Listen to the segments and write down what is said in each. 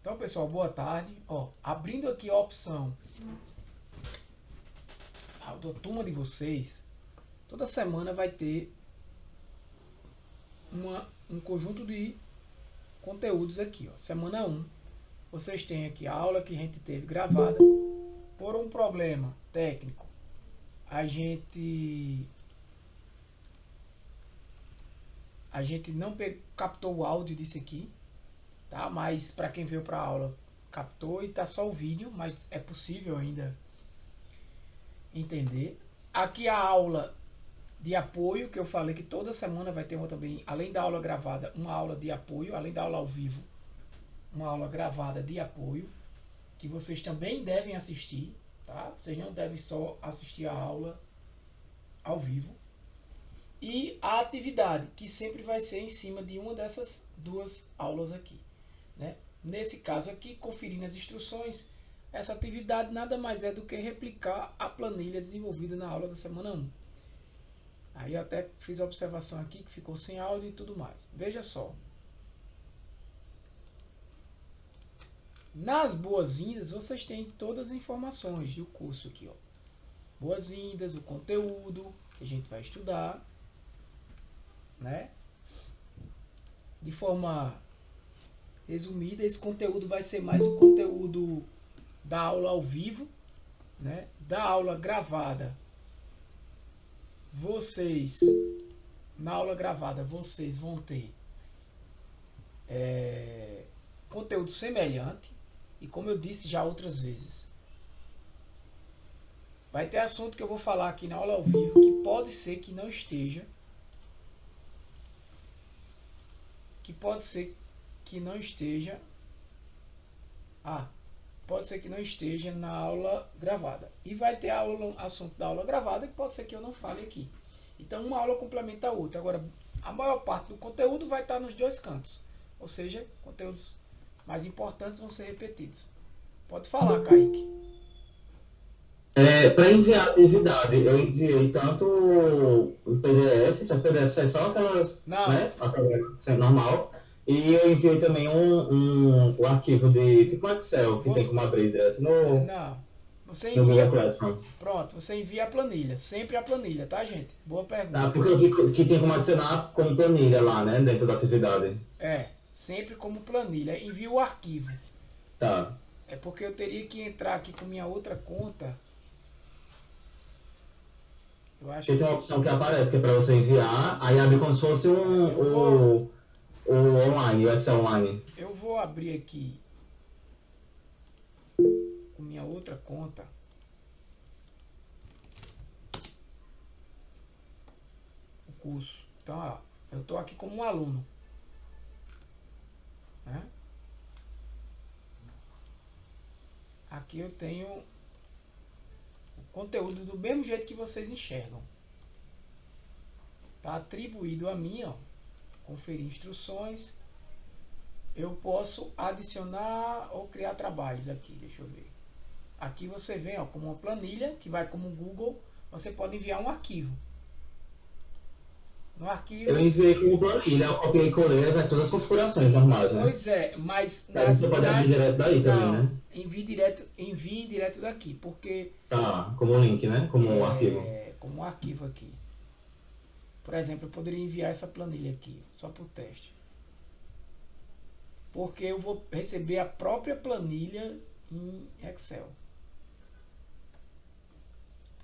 Então, pessoal, boa tarde. Ó, abrindo aqui a opção da turma de vocês, toda semana vai ter um conjunto de conteúdos aqui. Ó. Semana 1, vocês têm aqui a aula que a gente teve gravada. Por um problema técnico, a gente não captou o áudio disso aqui, tá? Mas para quem veio para a aula, captou e tá só o vídeo, mas é possível ainda entender. Aqui a aula de apoio, que eu falei que toda semana vai ter uma também, além da aula gravada, uma aula de apoio, além da aula ao vivo, uma aula gravada de apoio, que vocês também devem assistir, tá? Vocês não devem só assistir a aula ao vivo. E a atividade, que sempre vai ser em cima de uma dessas duas aulas aqui, né? Nesse caso aqui, conferindo as instruções, essa atividade nada mais é do que replicar a planilha desenvolvida na aula da semana 1. Aí eu até fiz a observação aqui que ficou sem áudio e tudo mais. Veja só. Nas boas-vindas, vocês têm todas as informações do curso aqui, ó. Boas-vindas, o conteúdo que a gente vai estudar, né? De forma resumida, esse conteúdo vai ser mais o conteúdo da aula ao vivo, né? Da aula gravada. Na aula gravada, vocês vão ter conteúdo semelhante. E como eu disse já outras vezes, vai ter assunto que eu vou falar aqui na aula ao vivo que pode ser que não esteja. Pode ser que não esteja na aula gravada. E vai ter assunto da aula gravada que pode ser que eu não fale aqui. Então uma aula complementa a outra. Agora, a maior parte do conteúdo vai estar nos dois cantos. Ou seja, conteúdos mais importantes vão ser repetidos. Pode falar, Kaique. Para enviar a atividade, eu enviei tanto o PDF, se o PDF é só aquelas, Não. né, aquela normal, e eu enviei também o arquivo tipo Excel, que tem como abrir direto Não. Você no envia. Google Classroom. Pronto, você envia a planilha. Sempre a planilha, tá, gente? Boa pergunta. Tá, porque eu vi que tem como adicionar como planilha lá, né, dentro da atividade. Sempre como planilha. Envia o arquivo. Tá. É porque eu teria que entrar aqui com minha outra conta. Eu acho Porque tem uma opção que aparece, que é para você enviar, aí abre como se fosse o online, o Excel online. Eu vou abrir aqui com minha outra conta. O curso. Então, ó, eu estou aqui como um aluno. Né? Aqui eu tenho o conteúdo do mesmo jeito que vocês enxergam. Está atribuído a mim, ó. Conferir instruções. Eu posso adicionar ou criar trabalhos aqui, deixa eu ver. Aqui você vê, ó, como uma planilha que vai como Google, você pode enviar um arquivo. No arquivo. Eu enviei como planilha, eu copiei e colei, vai todas as configurações normais, né? Pois é, mas Você pode abrir direto daí também, né? Envie direto daqui, porque Tá, como link, né? Como um arquivo. Como um arquivo aqui. Por exemplo, eu poderia enviar essa planilha aqui, só por teste. Porque eu vou receber a própria planilha em Excel.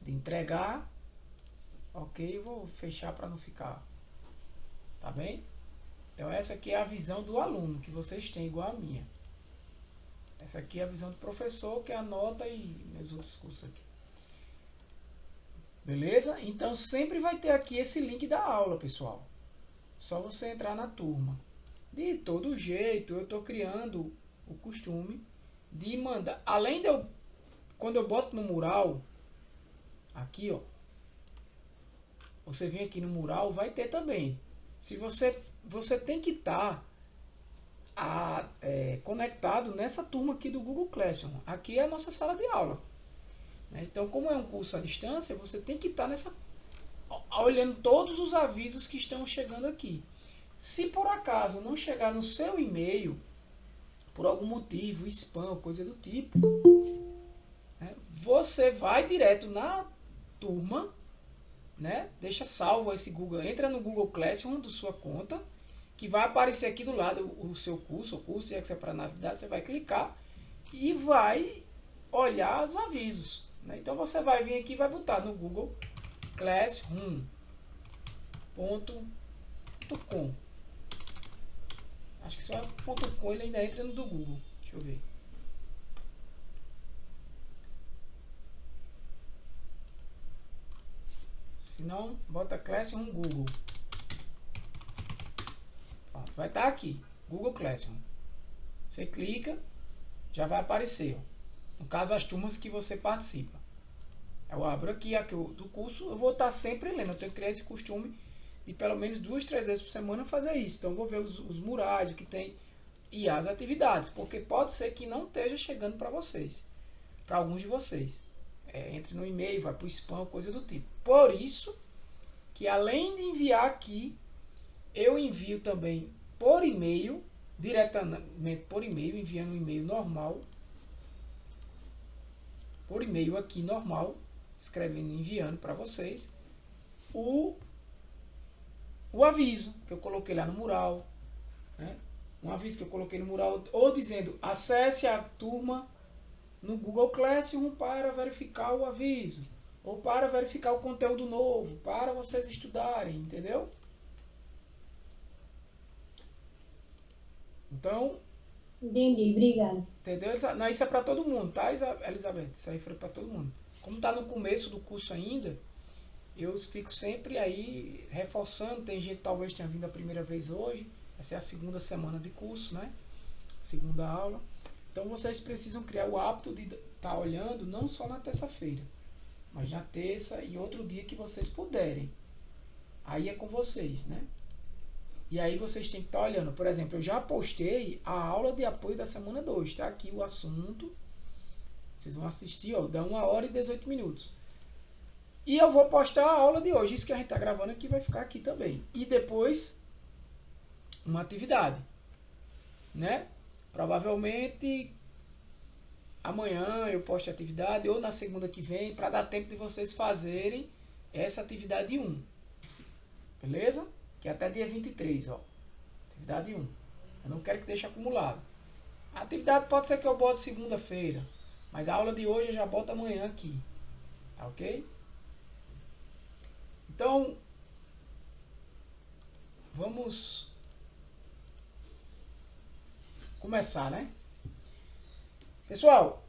De entregar. Ok, eu vou fechar para não ficar. Tá bem? Então essa aqui é a visão do aluno, que vocês têm igual a minha. Essa aqui é a visão do professor, que anota e meus outros cursos aqui. Beleza? Então sempre vai ter aqui esse link da aula, pessoal. Só você entrar na turma. De todo jeito, eu estou criando o costume de mandar. Além de eu, quando eu boto no mural, aqui, ó. Você vem aqui no mural, vai ter também. Se você tem que estar conectado nessa turma aqui do Google Classroom. Aqui é a nossa sala de aula. Então, como é um curso à distância, você tem que estar olhando todos os avisos que estão chegando aqui. Se por acaso não chegar no seu e-mail, por algum motivo, spam, coisa do tipo, né, você vai direto na turma, né, deixa salvo esse Google, entra no Google Classroom da sua conta, que vai aparecer aqui do lado o seu curso, o curso de Excel para análise de dados, você vai clicar e vai olhar os avisos, né? Então você vai vir aqui e vai botar no Google Classroom.com. Acho que só é .com, ele ainda entra no do Google. Deixa eu ver. Se não, bota Classroom Google. Ó, vai estar aqui, Google Classroom. Você clica, já vai aparecer. Ó. No caso, as turmas que você participa. Eu abro aqui do curso, eu vou estar sempre lendo. Eu tenho que criar esse costume de pelo menos 2, 3 vezes por semana fazer isso. Então, eu vou ver os murais que tem e as atividades, porque pode ser que não esteja chegando para vocês, para alguns de vocês. Entre no e-mail, vai para o spam, coisa do tipo. Por isso que além de enviar aqui, eu envio também por e-mail, diretamente por e-mail, enviando um e-mail normal, por e-mail aqui normal, escrevendo, enviando para vocês o aviso que eu coloquei lá no mural, né? Um aviso que eu coloquei no mural, ou dizendo, acesse a turma no Google Classroom para verificar o aviso, ou para verificar o conteúdo novo, para vocês estudarem, entendeu? Então... Entendi, obrigada. Entendeu? Não, isso é para todo mundo, tá, Elizabeth? Isso aí foi para todo mundo. Como está no começo do curso ainda, eu fico sempre aí reforçando. Tem gente que talvez tenha vindo a primeira vez hoje. Essa é a segunda semana de curso, né? Segunda aula. Então vocês precisam criar o hábito de estar olhando não só na terça-feira, mas na terça e outro dia que vocês puderem. Aí é com vocês, né? E aí vocês têm que estar olhando. Por exemplo, eu já postei a aula de apoio da semana 2. Está aqui o assunto. Vocês vão assistir, ó, dá 1 hora e 18 minutos. E eu vou postar a aula de hoje. Isso que a gente está gravando aqui vai ficar aqui também. E depois, uma atividade, né? Provavelmente amanhã eu posto a atividade ou na segunda que vem, para dar tempo de vocês fazerem essa atividade 1. Beleza? Que é até dia 23, ó. Atividade 1. Eu não quero que deixe acumulado. A atividade pode ser que eu bote segunda-feira, mas a aula de hoje eu já boto amanhã aqui. Tá ok? Então, vamos começar, né? Pessoal,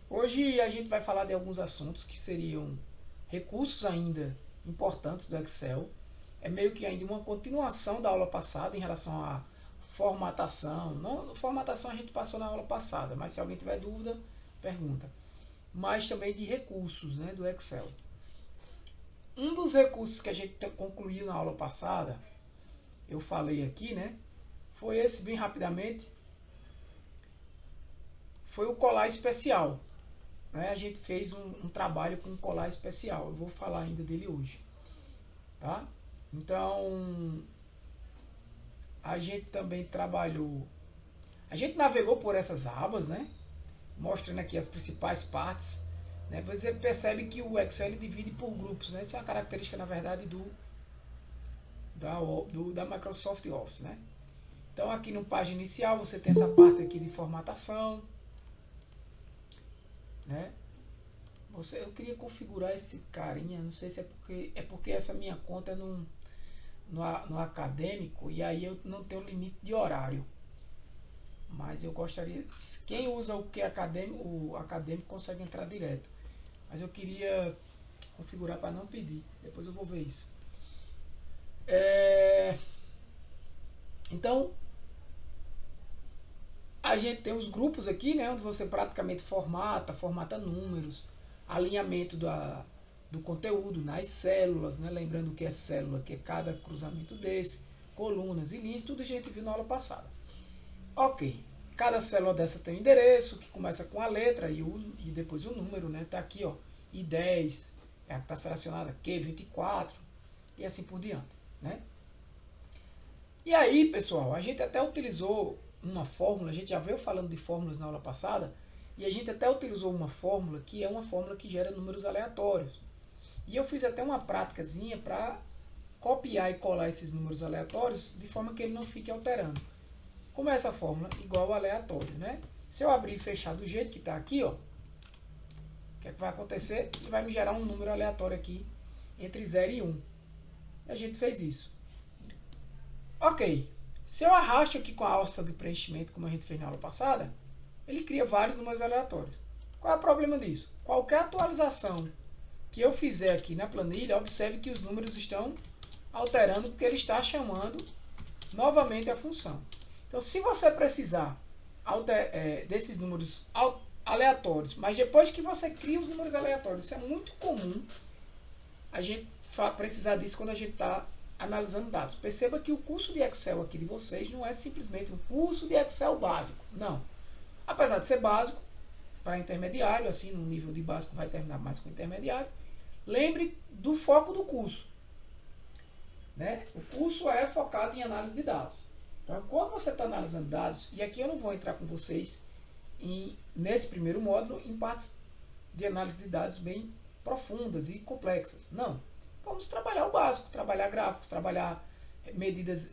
hoje a gente vai falar de alguns assuntos que seriam recursos ainda importantes do Excel. É meio que ainda uma continuação da aula passada em relação à formatação. Não, formatação a gente passou na aula passada, mas se alguém tiver dúvida, pergunta. Mas também de recursos, né, do Excel. Um dos recursos que a gente concluiu na aula passada, eu falei aqui, né, foi esse bem rapidamente, foi o colar especial. Né? A gente fez um trabalho com colar especial, eu vou falar ainda dele hoje. Tá? Então, a gente também trabalhou, a gente navegou por essas abas, né? Mostrando aqui as principais partes, né? Você percebe que o Excel divide por grupos, né? Essa é uma característica, na verdade, da Microsoft Office, né? Então, aqui no página inicial, você tem essa parte aqui de formatação, né? Eu queria configurar esse carinha, não sei se é porque essa minha conta é no acadêmico, e aí eu não tenho limite de horário. Mas eu gostaria, quem usa o acadêmico consegue entrar direto. Mas eu queria configurar para não pedir, depois eu vou ver isso. Então, a gente tem os grupos aqui, né, onde você praticamente formata números, alinhamento do conteúdo nas células, né? Lembrando que é célula, que é cada cruzamento desse, colunas e linhas, tudo a gente viu na aula passada. Ok, cada célula dessa tem um endereço, que começa com a letra e depois o número, né? Tá aqui, ó, I10, é a que está selecionada, Q24, e assim por diante, né? E aí, pessoal, a gente até utilizou uma fórmula, a gente já veio falando de fórmulas na aula passada, e a gente até utilizou uma fórmula que é uma fórmula que gera números aleatórios. E eu fiz até uma práticazinha para copiar e colar esses números aleatórios de forma que ele não fique alterando. Como é essa fórmula? Igual ao aleatório, né? Se eu abrir e fechar do jeito que está aqui, ó, o que é que vai acontecer? Ele vai me gerar um número aleatório aqui entre 0 e 1. A gente fez isso. Ok. Se eu arrasto aqui com a alça de preenchimento, como a gente fez na aula passada, ele cria vários números aleatórios. Qual é o problema disso? Qualquer atualização que eu fizer aqui na planilha, observe que os números estão alterando porque ele está chamando novamente a função. Então, se você precisar desses números aleatórios, mas depois que você cria os números aleatórios, isso é muito comum a gente precisar disso quando a gente está analisando dados. Perceba que o curso de Excel aqui de vocês não é simplesmente um curso de Excel básico. Não. Apesar de ser básico, para intermediário, assim, no nível de básico vai terminar mais com intermediário, lembre do foco do curso. Né? O curso é focado em análise de dados. Então, quando você está analisando dados, e aqui eu não vou entrar com vocês nesse primeiro módulo em partes de análise de dados bem profundas e complexas. Não. Vamos trabalhar o básico, trabalhar gráficos, trabalhar medidas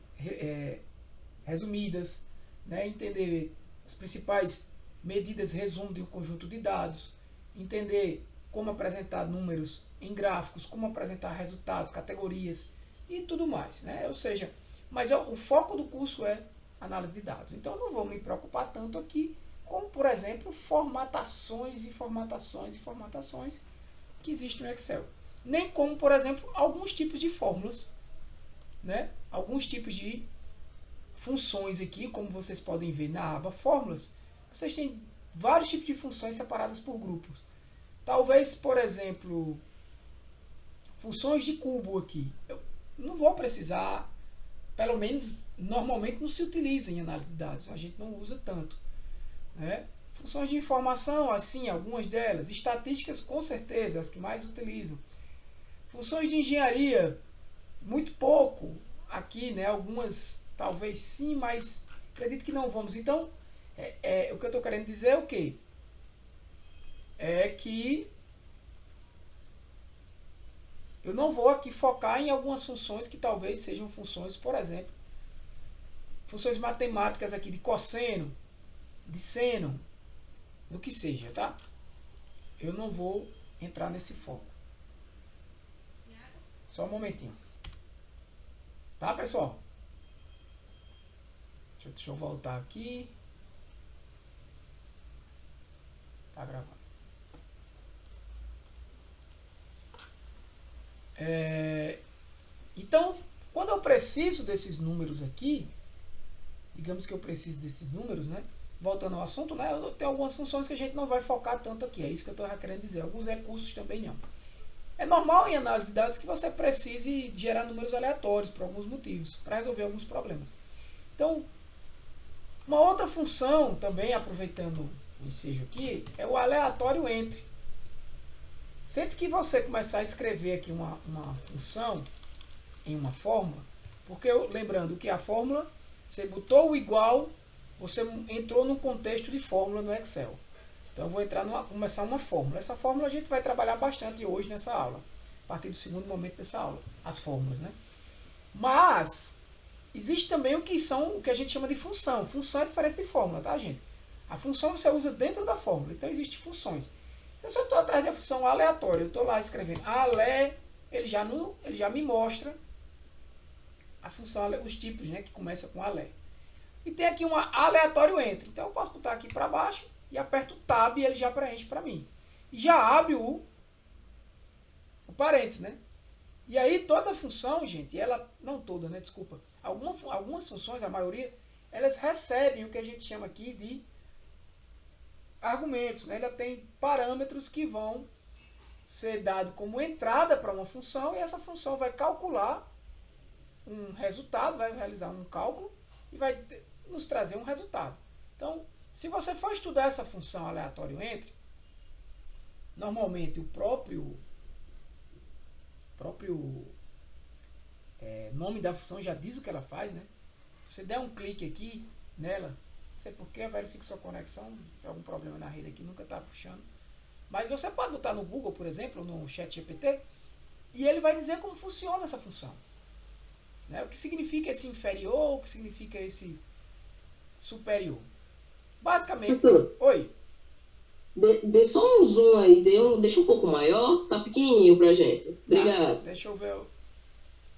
resumidas, né? Entender as principais medidas resumo de um conjunto de dados, entender como apresentar números em gráficos, como apresentar resultados, categorias e tudo mais, né? Ou seja, mas o foco do curso é análise de dados. Então eu não vou me preocupar tanto aqui como, por exemplo, formatações e formatações e formatações que existem no Excel. Nem como, por exemplo, alguns tipos de fórmulas, né? Alguns tipos de funções aqui, como vocês podem ver na aba fórmulas, vocês têm vários tipos de funções separadas por grupos. Talvez, por exemplo, funções de cubo aqui. Eu não vou precisar, pelo menos normalmente não se utiliza em análise de dados, a gente não usa tanto, né? Funções de informação, assim, algumas delas. Estatísticas, com certeza, as que mais utilizam. Funções de engenharia, muito pouco aqui, né? Algumas talvez sim, mas acredito que não vamos. Então, o que eu estou querendo dizer é o quê? É que eu não vou aqui focar em algumas funções que talvez sejam funções, por exemplo, funções matemáticas aqui de cosseno, de seno, do que seja, tá? Eu não vou entrar nesse foco. Só um momentinho. Tá, pessoal? Deixa eu voltar aqui. Tá gravando. Então, quando eu preciso desses números aqui, digamos que eu preciso desses números, né? Voltando ao assunto, né? Eu tenho algumas funções que a gente não vai focar tanto aqui. É isso que eu estou querendo dizer. Alguns recursos também não. É normal em análise de dados que você precise gerar números aleatórios por alguns motivos, para resolver alguns problemas. Então, uma outra função, também aproveitando o ensejo aqui, é o aleatório entre. Sempre que você começar a escrever aqui uma função em uma fórmula, porque lembrando que a fórmula, você botou o igual, você entrou num contexto de fórmula no Excel. Então eu vou começar uma fórmula. Essa fórmula a gente vai trabalhar bastante hoje nessa aula, a partir do segundo momento dessa aula, as fórmulas, né? Mas existe também o que a gente chama de função. Função é diferente de fórmula, tá, gente? A função você usa dentro da fórmula, então existem funções. Se eu estou atrás da função aleatória, eu estou lá escrevendo ale, ele já me mostra a função, os tipos, né, que começa com ale. E tem aqui um aleatório entre. Então eu posso botar aqui para baixo e aperto Tab e ele já preenche para mim. E já abre o parênteses, né? E aí toda função, gente, ela, não toda, né, desculpa, algumas funções, a maioria, elas recebem o que a gente chama aqui de argumentos, né? Ela tem parâmetros que vão ser dados como entrada para uma função e essa função vai calcular um resultado, vai realizar um cálculo e vai nos trazer um resultado. Então, se você for estudar essa função aleatório entre, normalmente o próprio nome da função já diz o que ela faz, né? Se você der um clique aqui nela, Não sei porquê, a verifica sua conexão. Tem algum problema na rede aqui, nunca está puxando. Mas você pode botar no Google, por exemplo, no ChatGPT, e ele vai dizer como funciona essa função. Né? O que significa esse inferior, o que significa esse superior. Basicamente... Professor, Oi. dê só um zoom aí, deixa um pouco maior, tá pequenininho pra gente. Obrigado. Tá, deixa eu ver.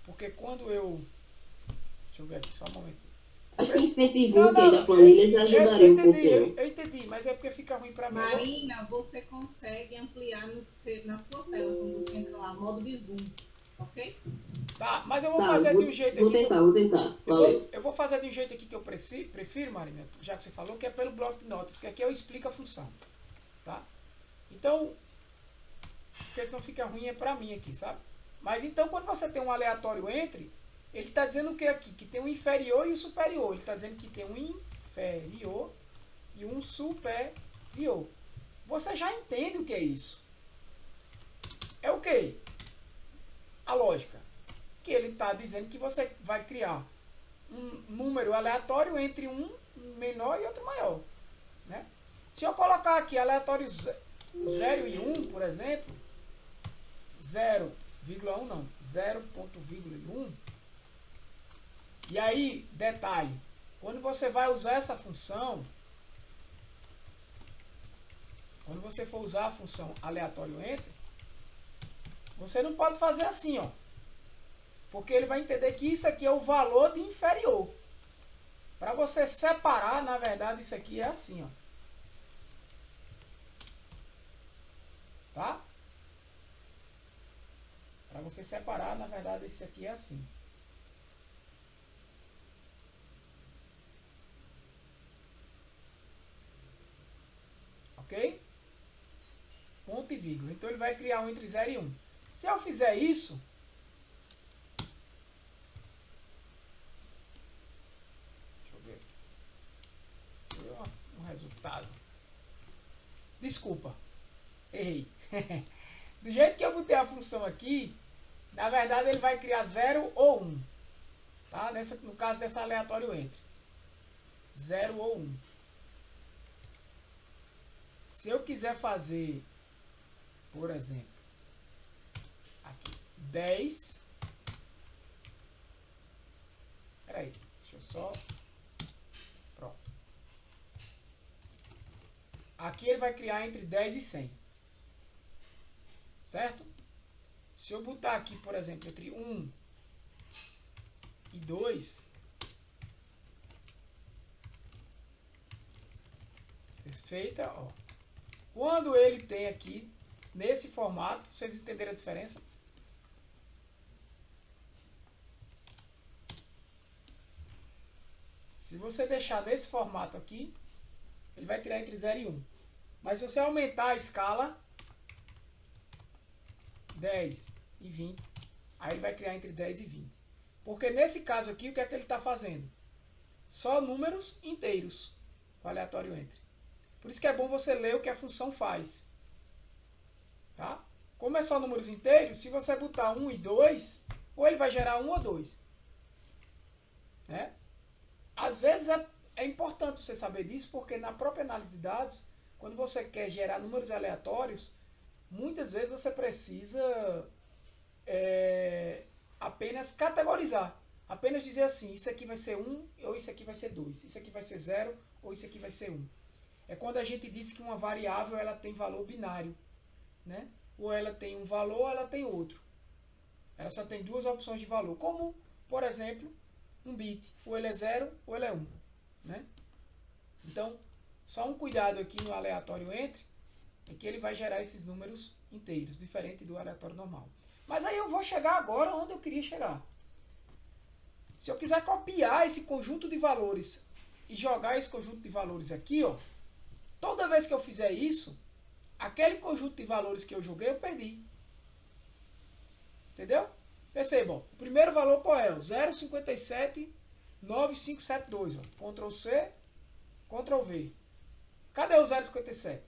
Porque quando eu... Deixa eu ver aqui, só um momento. Acho que em 120 aí da planilha já ajudaria um pouquinho. Eu entendi, mas é porque fica ruim para mim. Marina, você consegue ampliar na sua tela quando você entra lá, modo de zoom, ok? Tá, mas eu vou fazer de um jeito aqui. Vou tentar. Valeu. Eu vou fazer de um jeito aqui que eu prefiro, Marina, já que você falou, que é pelo bloco de notas, porque aqui eu explico a função. Tá? Então, porque senão fica ruim é para mim aqui, sabe? Mas então, quando você tem um aleatório entre, ele está dizendo o que aqui? Que tem um inferior e um superior. Ele está dizendo que tem um inferior e um superior. Você já entende o que é isso. É o quê? A lógica. Que ele está dizendo que você vai criar um número aleatório entre um menor e outro maior. Né? Se eu colocar aqui aleatório 0 e 1, por exemplo, 0,1 não, 0,1, e aí, detalhe, quando você vai usar essa função, quando você for usar a função aleatório entre, você não pode fazer assim, ó. Porque ele vai entender que isso aqui é o valor de inferior. Para você separar, na verdade, isso aqui é assim, ó. Tá? Para você separar, na verdade, isso aqui é assim. Ok? Ponto e vírgula. Então ele vai criar um entre 0 e 1. Se eu fizer isso, deixa eu ver aqui. Deixa eu ver um resultado. Desculpa. Errei. Do jeito que eu botei a função aqui, na verdade ele vai criar 0 ou 1. Tá? No caso dessa aleatório entre. 0 ou 1. Se eu quiser fazer, por exemplo, aqui, 10. Peraí, deixa eu só... Pronto. Aqui ele vai criar entre 10 e 100. Certo? Se eu botar aqui, por exemplo, entre 1 e 2... Feita, ó. Quando ele tem aqui, nesse formato, vocês entenderam a diferença? Se você deixar nesse formato aqui, ele vai criar entre 0 e 1. Mas se você aumentar a escala, 10 e 20, aí ele vai criar entre 10 e 20. Porque nesse caso aqui, o que é que ele está fazendo? Só números inteiros, com aleatório entre. Por isso que é bom você ler o que a função faz. Tá? Como é só números inteiros, se você botar 1 e 2, ou ele vai gerar 1 ou 2. Né? Às vezes é importante você saber disso, porque na própria análise de dados, quando você quer gerar números aleatórios, muitas vezes você precisa apenas categorizar. Apenas dizer assim, isso aqui vai ser 1, ou isso aqui vai ser 2. Isso aqui vai ser 0, ou isso aqui vai ser 1. É quando a gente diz que uma variável ela tem valor binário, né? Ou ela tem um valor ou ela tem outro. Ela só tem duas opções de valor, como, por exemplo, um bit. Ou ele é 0 ou ele é 1. Né? Então, só um cuidado aqui no aleatório entre, é que ele vai gerar esses números inteiros, diferente do aleatório normal. Mas aí eu vou chegar agora onde eu queria chegar. Se eu quiser copiar esse conjunto de valores e jogar esse conjunto de valores aqui, ó, toda vez que eu fizer isso, aquele conjunto de valores que eu joguei, eu perdi. Entendeu? Percebam, o primeiro valor qual é? 0,579572. Ctrl C, Ctrl V. Cadê o 0,57?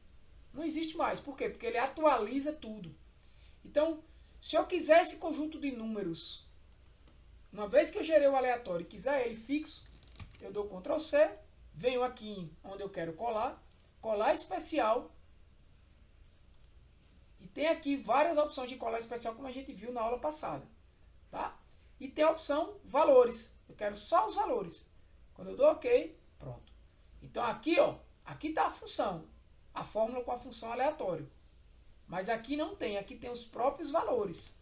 Não existe mais. Por quê? Porque ele atualiza tudo. Então, se eu quiser esse conjunto de números, uma vez que eu gerei o aleatório e quiser ele fixo, eu dou Ctrl C, venho aqui onde eu quero colar, colar especial. E tem aqui várias opções de colar especial, como a gente viu na aula passada. Tá? E tem a opção valores. Eu quero só os valores. Quando eu dou OK, pronto. Então aqui, ó, aqui está a função. A fórmula com a função aleatório. Mas aqui não tem, aqui tem os próprios valores.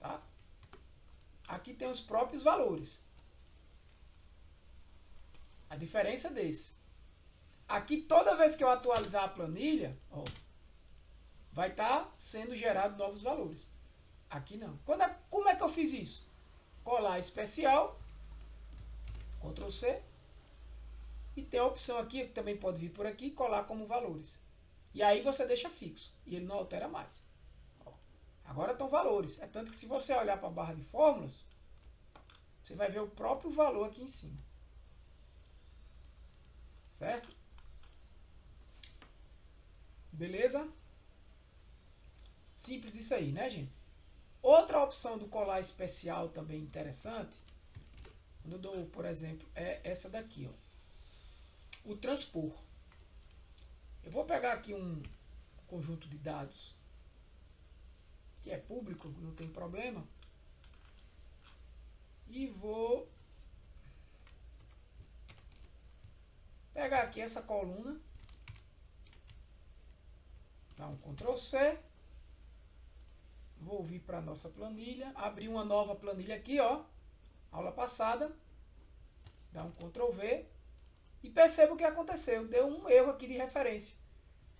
Tá? Aqui tem os próprios valores. A diferença é desse. Aqui, toda vez que eu atualizar a planilha, ó, vai estar sendo gerado novos valores. Aqui não. Como é que eu fiz isso? Colar especial, Ctrl C, e tem a opção aqui, que também pode vir por aqui, colar como valores. E aí você deixa fixo, e ele não altera mais. Ó, agora estão valores. É tanto que se você olhar para a barra de fórmulas, você vai ver o próprio valor aqui em cima. Certo? Beleza? Simples isso aí, né, gente? Outra opção do colar especial também interessante, quando eu dou, por exemplo, é essa daqui, ó. O transpor. Eu vou pegar aqui um conjunto de dados que é público, não tem problema. E vou pegar aqui essa coluna, dar um Ctrl C, vou vir para a nossa planilha, abrir uma nova planilha aqui, ó, aula passada, dá um Ctrl V, e perceba o que aconteceu, deu um erro aqui de referência.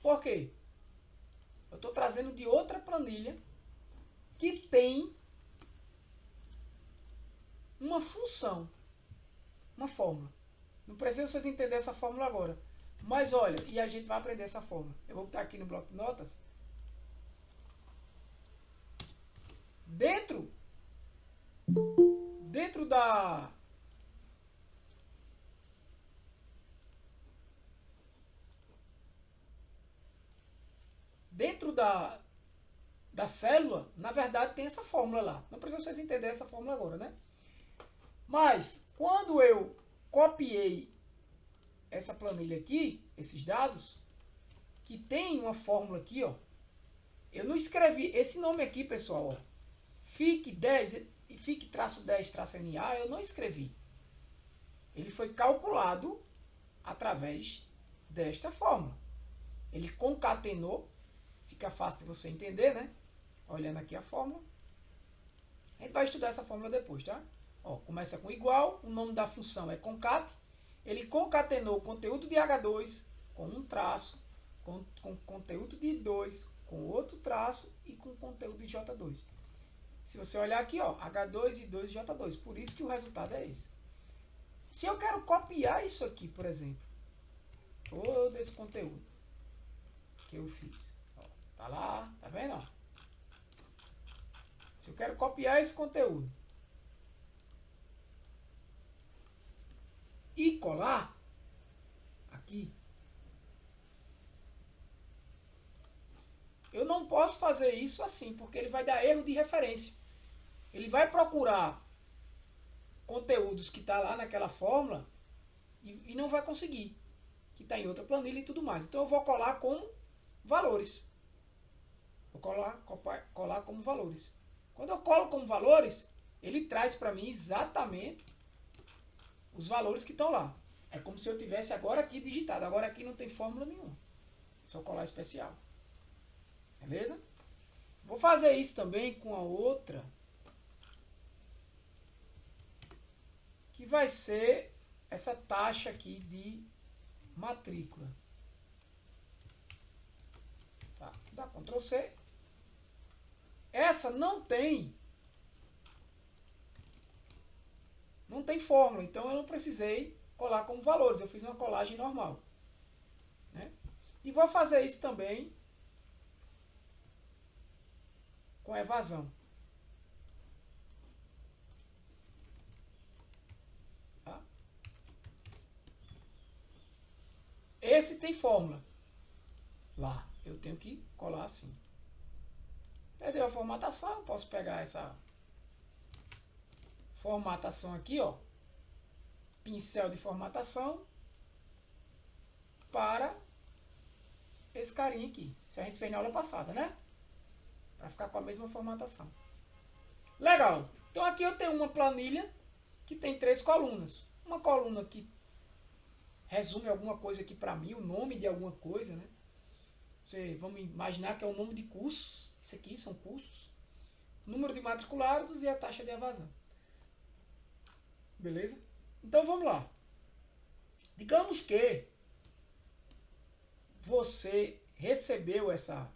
Por quê? Eu estou trazendo de outra planilha que tem uma função, uma fórmula. Não precisa vocês entenderem essa fórmula agora. Mas olha, e a gente vai aprender essa fórmula. Eu vou botar aqui no bloco de notas. Dentro da célula, na verdade tem essa fórmula lá. Não precisa vocês entenderem essa fórmula agora, né? Mas quando eu copiei essa planilha aqui, esses dados, que tem uma fórmula aqui, ó, eu não escrevi esse nome aqui, pessoal, ó, FIC10 e FIC-10-NA, eu não escrevi. Ele foi calculado através desta fórmula. Ele concatenou, fica fácil de você entender, né? Olhando aqui a fórmula. A gente vai estudar essa fórmula depois, tá? Ó, começa com igual, o nome da função é concat. Ele concatenou o conteúdo de H2 com um traço, com conteúdo de 2, com outro traço e com conteúdo de J2. Se você olhar aqui, ó, H2 e 2 J2, por isso que o resultado é esse. Se eu quero copiar isso aqui, por exemplo, todo esse conteúdo que eu fiz, ó, tá lá, tá vendo? Ó? Se eu quero copiar esse conteúdo e colar aqui, eu não posso fazer isso assim, porque ele vai dar erro de referência. Ele vai procurar conteúdos que está lá naquela fórmula e não vai conseguir, que está em outra planilha e tudo mais. Então eu vou colar como valores. Vou colar como valores. Quando eu colo como valores, ele traz para mim exatamente os valores que estão lá. É como se eu tivesse agora aqui digitado. Agora aqui não tem fórmula nenhuma. Só colar especial. Beleza? Vou fazer isso também com a outra, que vai ser essa taxa aqui de matrícula. Tá? Dá Ctrl C. Essa não tem fórmula, então eu não precisei colar como valores. Eu fiz uma colagem normal, né? E vou fazer isso também com evasão. Tá? Esse tem fórmula. Lá, eu tenho que colar assim. Perdeu a formatação, posso pegar essa formatação aqui, ó, pincel de formatação para esse carinha aqui. Isso a gente fez na aula passada, né? Para ficar com a mesma formatação. Legal. Então aqui eu tenho uma planilha que tem 3 colunas. Uma coluna que resume alguma coisa aqui para mim, o nome de alguma coisa, né? Vamos imaginar que é o nome de cursos. Isso aqui são cursos. Número de matriculados e a taxa de evasão. Beleza? Então vamos lá. Digamos que você recebeu essa...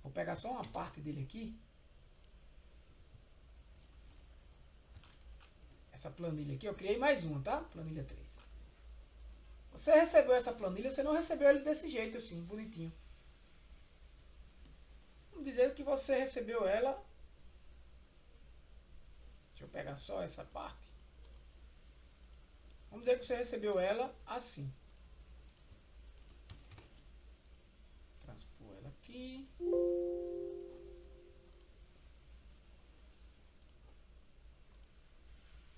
Vou pegar só uma parte dele aqui. Essa planilha aqui, eu criei mais uma, tá? Planilha 3. Você recebeu essa planilha, você não recebeu ele desse jeito assim, bonitinho. Vamos dizer que você recebeu ela... Deixa eu pegar só essa parte. Vamos dizer que você recebeu ela assim. Transpor ela aqui.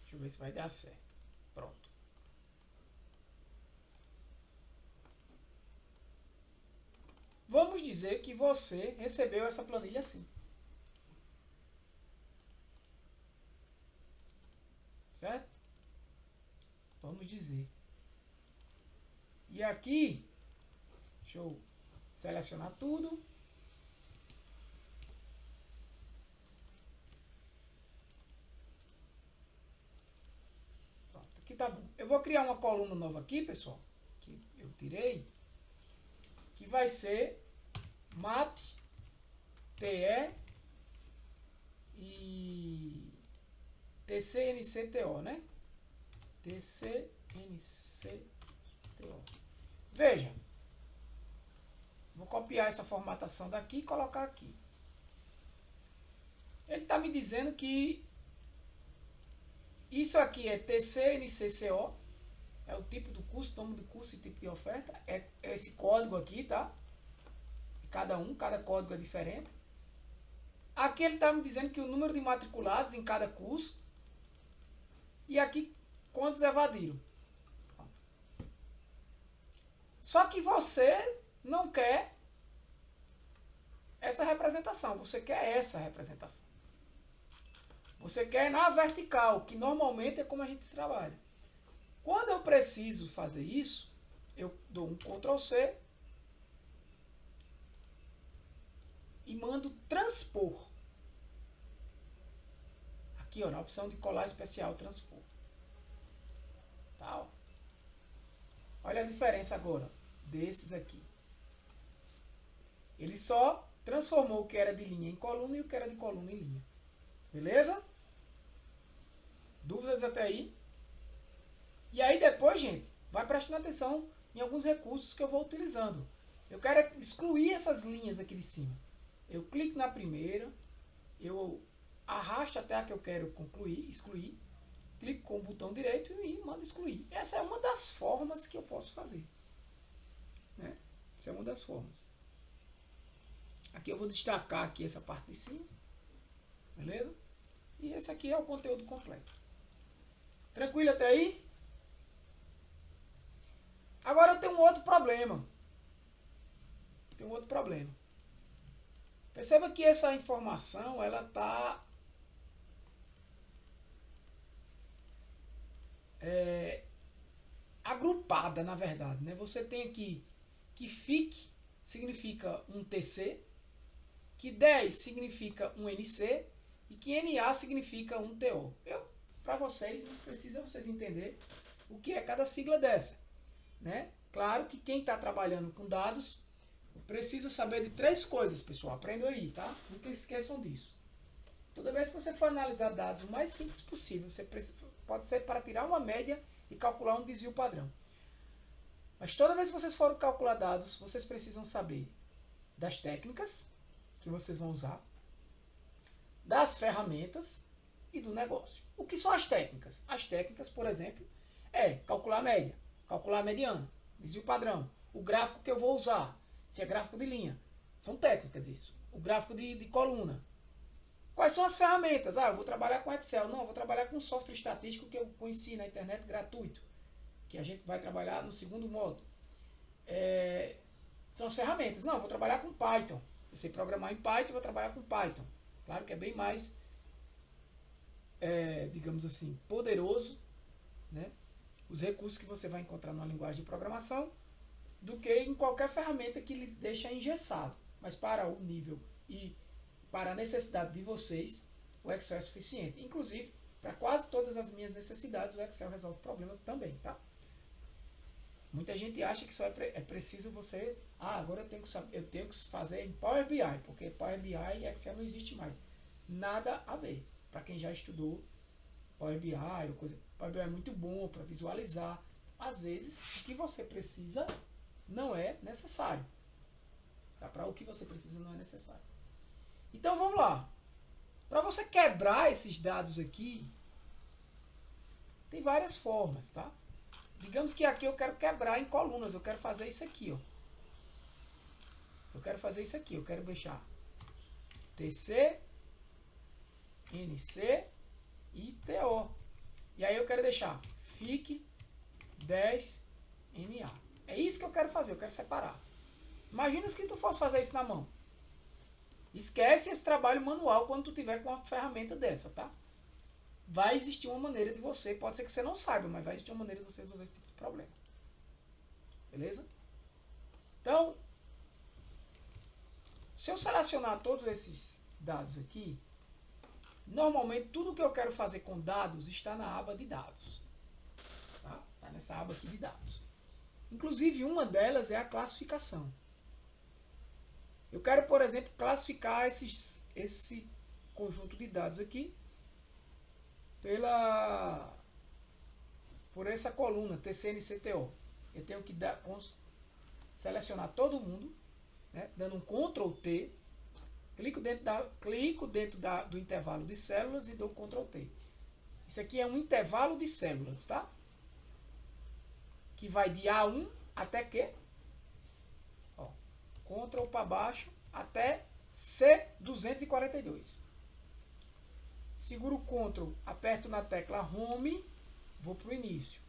Deixa eu ver se vai dar certo. Pronto. Vamos dizer que você recebeu essa planilha assim. Certo? Vamos dizer. E aqui, deixa eu selecionar tudo. Pronto, aqui tá bom. Eu vou criar uma coluna nova aqui, pessoal, que eu tirei, que vai ser mat, TE e TCNCTO, né? TCNCTO. Veja. Vou copiar essa formatação daqui e colocar aqui. Ele está me dizendo que isso aqui é TCNCCO. É o tipo do curso, nome do curso e tipo de oferta. É esse código aqui, tá? Cada código é diferente. Aqui ele está me dizendo que o número de matriculados em cada curso. E aqui, quantos evadiram. Só que você não quer essa representação. Você quer essa representação. Você quer na vertical, que normalmente é como a gente trabalha. Quando eu preciso fazer isso, eu dou um Ctrl C e mando transpor. Aqui, ó, na opção de colar especial, transpor. Tá, ó. Olha a diferença agora desses aqui. Ele só transformou o que era de linha em coluna e o que era de coluna em linha. Beleza? Dúvidas até aí? E aí depois, gente, vai prestando atenção em alguns recursos que eu vou utilizando. Eu quero excluir essas linhas aqui de cima. Eu clico na primeira, eu arrasto até a que eu quero excluir, clico com o botão direito e mando excluir. Essa é uma das formas que eu posso fazer. Né? Essa é uma das formas. Aqui eu vou destacar aqui essa parte de cima. Beleza? E esse aqui é o conteúdo completo. Tranquilo até aí? Agora eu tenho um outro problema. Perceba que essa informação, ela está agrupada, na verdade. Né? Você tem aqui que FIC significa um TC, que 10 significa um NC e que NA significa um TO. Para vocês, não precisa vocês entenderem o que é cada sigla dessa. Né? Claro que quem está trabalhando com dados precisa saber de 3 coisas, pessoal. Aprendam aí, tá? Nunca esqueçam disso. Toda vez que você for analisar dados o mais simples possível, pode ser para tirar uma média e calcular um desvio padrão. Mas toda vez que vocês forem calcular dados, vocês precisam saber das técnicas que vocês vão usar, das ferramentas e do negócio. O que são as técnicas? As técnicas, por exemplo, é calcular a média, calcular a mediana, desvio padrão, o gráfico que eu vou usar, se é gráfico de linha. São técnicas isso. O gráfico de coluna. Quais são as ferramentas? Eu vou trabalhar com Excel. Não, eu vou trabalhar com software estatístico que eu conheci na internet gratuito, que a gente vai trabalhar no segundo módulo. São as ferramentas. Não, eu vou trabalhar com Python. Eu sei programar em Python, eu vou trabalhar com Python. Claro que é bem mais, digamos assim, poderoso, né? Os recursos que você vai encontrar numa linguagem de programação do que em qualquer ferramenta que lhe deixa engessado. Mas para o nível e para a necessidade de vocês, o Excel é suficiente. Inclusive, para quase todas as minhas necessidades, o Excel resolve o problema também, tá? Muita gente acha que só é preciso você... agora eu tenho que fazer em Power BI, porque Power BI e Excel não existe mais. Nada a ver. Para quem já estudou Power BI ou coisa... Power BI é muito bom para visualizar. Às vezes, o que você precisa não é necessário. Tá? Para o que você precisa não é necessário. Então, vamos lá. Para você quebrar esses dados aqui, tem várias formas, tá? Digamos que aqui eu quero quebrar em colunas. Eu quero fazer isso aqui, ó. Eu quero fazer isso aqui. Eu quero deixar TC, NC e TO. E aí eu quero deixar FIC 10 NA. É isso que eu quero fazer. Eu quero separar. Imagina se tu fosse fazer isso na mão. Esquece esse trabalho manual quando tu tiver com uma ferramenta dessa, tá? Vai existir uma maneira de você, pode ser que você não saiba, mas vai existir uma maneira de você resolver esse tipo de problema. Beleza? Então, se eu selecionar todos esses dados aqui, normalmente tudo que eu quero fazer com dados está na aba de dados. Tá? Está nessa aba aqui de dados. Inclusive, uma delas é a classificação. Eu quero, por exemplo, classificar esse conjunto de dados aqui por essa coluna TCNCTO. Eu tenho que selecionar todo mundo, né, dando um Ctrl T, clico dentro do intervalo de células e dou Ctrl T. Isso aqui é um intervalo de células, tá? Que vai de A1 até Q. Ó, Ctrl para baixo até C242. Seguro o Ctrl, aperto na tecla Home, vou para o início.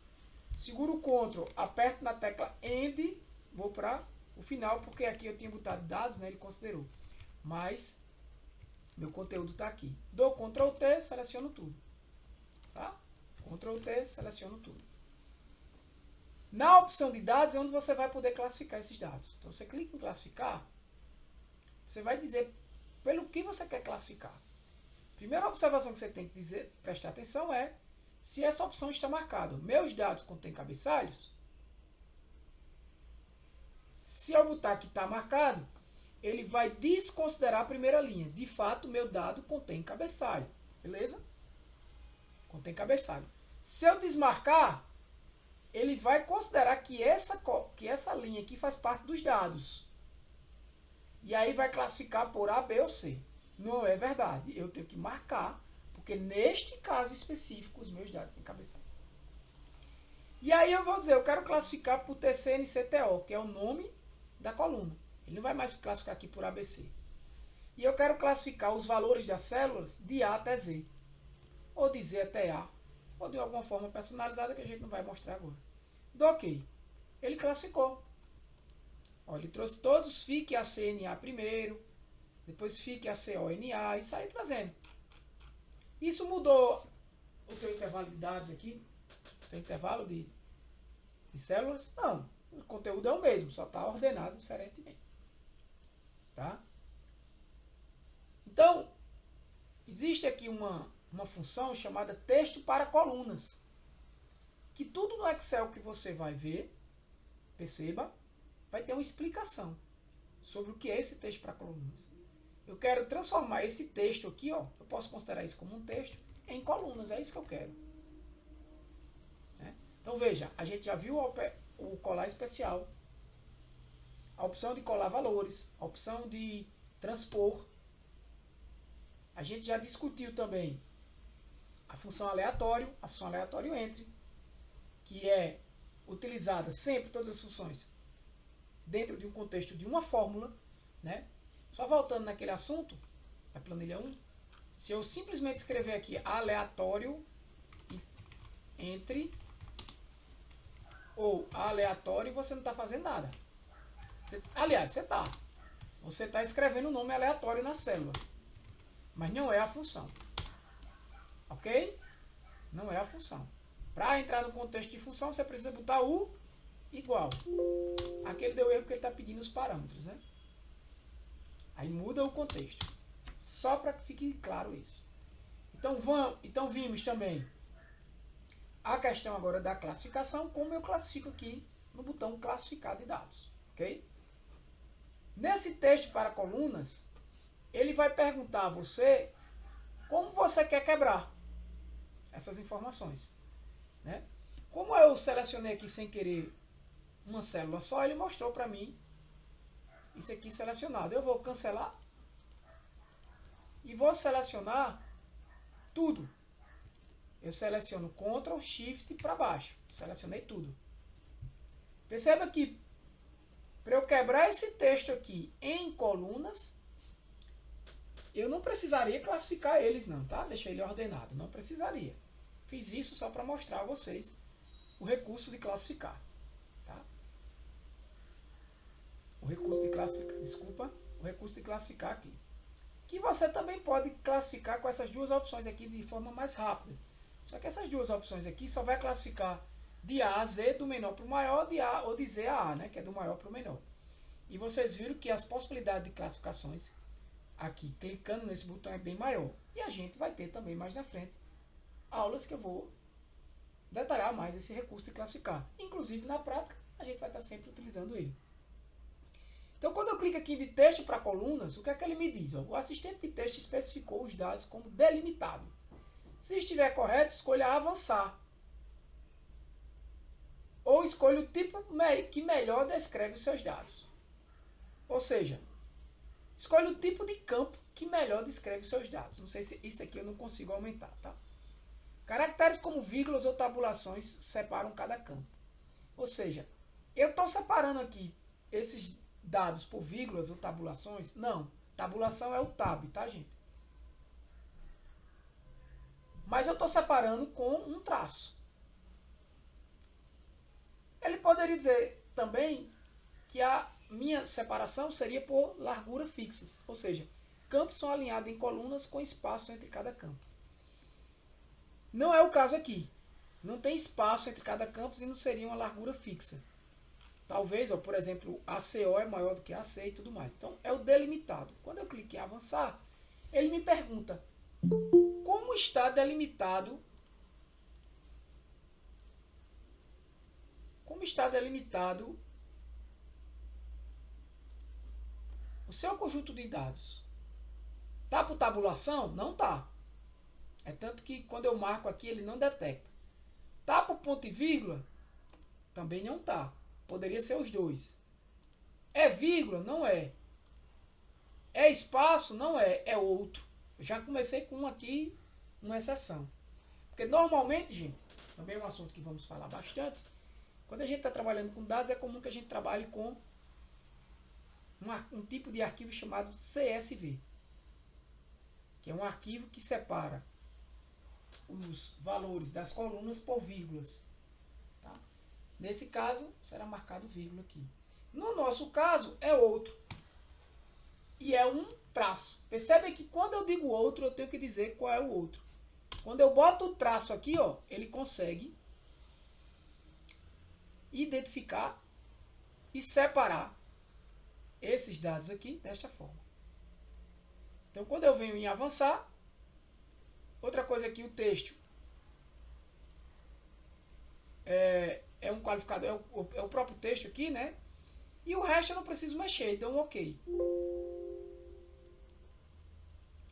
Seguro o Ctrl, aperto na tecla End, vou para o final, porque aqui eu tinha botado dados, né, ele considerou. Mas meu conteúdo está aqui. Dou Ctrl T, seleciono tudo. Tá? Ctrl T, seleciono tudo. Na opção de dados é onde você vai poder classificar esses dados. Então você clica em classificar, você vai dizer pelo que você quer classificar. Primeira observação que você tem que prestar atenção é se essa opção está marcada. Meus dados contêm cabeçalhos? Se eu botar que está marcado, ele vai desconsiderar a primeira linha. De fato, meu dado contém cabeçalho. Beleza? Contém cabeçalho. Se eu desmarcar, ele vai considerar que essa linha aqui faz parte dos dados. E aí vai classificar por A, B ou C. Não é verdade. Eu tenho que marcar, porque neste caso específico, os meus dados têm cabeçalho. E aí eu vou dizer, eu quero classificar por TCNCTO, que é o nome da coluna. Ele não vai mais classificar aqui por ABC. E eu quero classificar os valores das células de A até Z. Ou de Z até A. Ou de alguma forma personalizada que a gente não vai mostrar agora. Dou OK. Ele classificou. Ó, ele trouxe todos FIC a CNA primeiro. Depois FIC a CONA e sai trazendo. Isso mudou o teu intervalo de dados aqui? O teu intervalo de células? Não. O conteúdo é o mesmo, só está ordenado diferentemente. Tá? Então, existe aqui uma função chamada texto para colunas. Que tudo no Excel que você vai ver, perceba, vai ter uma explicação sobre o que é esse texto para colunas. Eu quero transformar esse texto aqui, ó, eu posso considerar isso como um texto, em colunas, é isso que eu quero. Né? Então veja, a gente já viu o colar especial, a opção de colar valores, a opção de transpor. A gente já discutiu também a função aleatório entre, que é utilizada sempre, todas as funções, dentro de um contexto de uma fórmula, né? Só voltando naquele assunto, na planilha 1, Se eu simplesmente escrever aqui aleatório entre ou aleatório, você não está fazendo nada. Aliás, você está escrevendo o nome aleatório na célula, mas não é a função. Ok? Não é a função. Para entrar no contexto de função, você precisa botar o igual. Aqui ele deu erro porque ele está pedindo os parâmetros, né? Aí muda o contexto. Só para que fique claro isso. Então vimos também a questão agora da classificação, como eu classifico aqui no botão classificar de dados. Ok? Nesse texto para colunas, ele vai perguntar a você como você quer quebrar essas informações. Né? Como eu selecionei aqui sem querer uma célula só, ele mostrou para mim isso aqui selecionado. Eu vou cancelar e vou selecionar tudo. Eu seleciono Ctrl, Shift para baixo. Selecionei tudo. Perceba que para eu quebrar esse texto aqui em colunas, eu não precisaria classificar eles não, tá? Deixei ele ordenado, não precisaria. Fiz isso só para mostrar a vocês o recurso de classificar, tá? O recurso de classificar aqui. Que você também pode classificar com essas duas opções aqui de forma mais rápida. Só que essas duas opções aqui só vai classificar de A a Z, do menor para o maior, ou de Z a A, né? Que é do maior para o menor. E vocês viram que as possibilidades de classificações aqui, clicando nesse botão, é bem maior. E a gente vai ter também mais na frente aulas que eu vou detalhar mais esse recurso de classificar. Inclusive, na prática, a gente vai estar sempre utilizando ele. Então, quando eu clico aqui de texto para colunas, o que é que ele me diz? O assistente de texto especificou os dados como delimitado. Se estiver correto, escolha avançar. Ou escolha o tipo que melhor descreve os seus dados. Ou seja, escolha o tipo de campo que melhor descreve os seus dados. Não sei se isso aqui eu não consigo aumentar, tá? Caracteres como vírgulas ou tabulações separam cada campo. Ou seja, eu estou separando aqui esses dados por vírgulas ou tabulações? Não. Tabulação é o tab, tá, gente? Mas eu estou separando com um traço. Ele poderia dizer também que a minha separação seria por largura fixas. Ou seja, campos são alinhados em colunas com espaço entre cada campo. Não é o caso aqui. Não tem espaço entre cada campo e não seria uma largura fixa. Talvez, por exemplo, ACO é maior do que AC e tudo mais. Então, é o delimitado. Quando eu clico em avançar, ele me pergunta como está delimitado o seu conjunto de dados. Tá por tabulação? Não tá. É tanto que quando eu marco aqui, ele não detecta. Tá por ponto e vírgula? Também não tá. Poderia ser os dois. É vírgula? Não é. É espaço? Não é. É outro. Eu já comecei com um aqui, uma exceção. Porque normalmente, gente, também é um assunto que vamos falar bastante, quando a gente está trabalhando com dados, é comum que a gente trabalhe com um tipo de arquivo chamado CSV, que é um arquivo que separa os valores das colunas por vírgulas. Tá? Nesse caso, será marcado vírgula aqui. No nosso caso, é outro. E é um traço. Percebe que quando eu digo outro, eu tenho que dizer qual é o outro. Quando eu boto o traço aqui, ó, ele consegue identificar e separar esses dados aqui desta forma. Então, quando eu venho em avançar, outra coisa aqui, o texto é um qualificador, é o próprio texto aqui, né? E o resto eu não preciso mexer, então ok.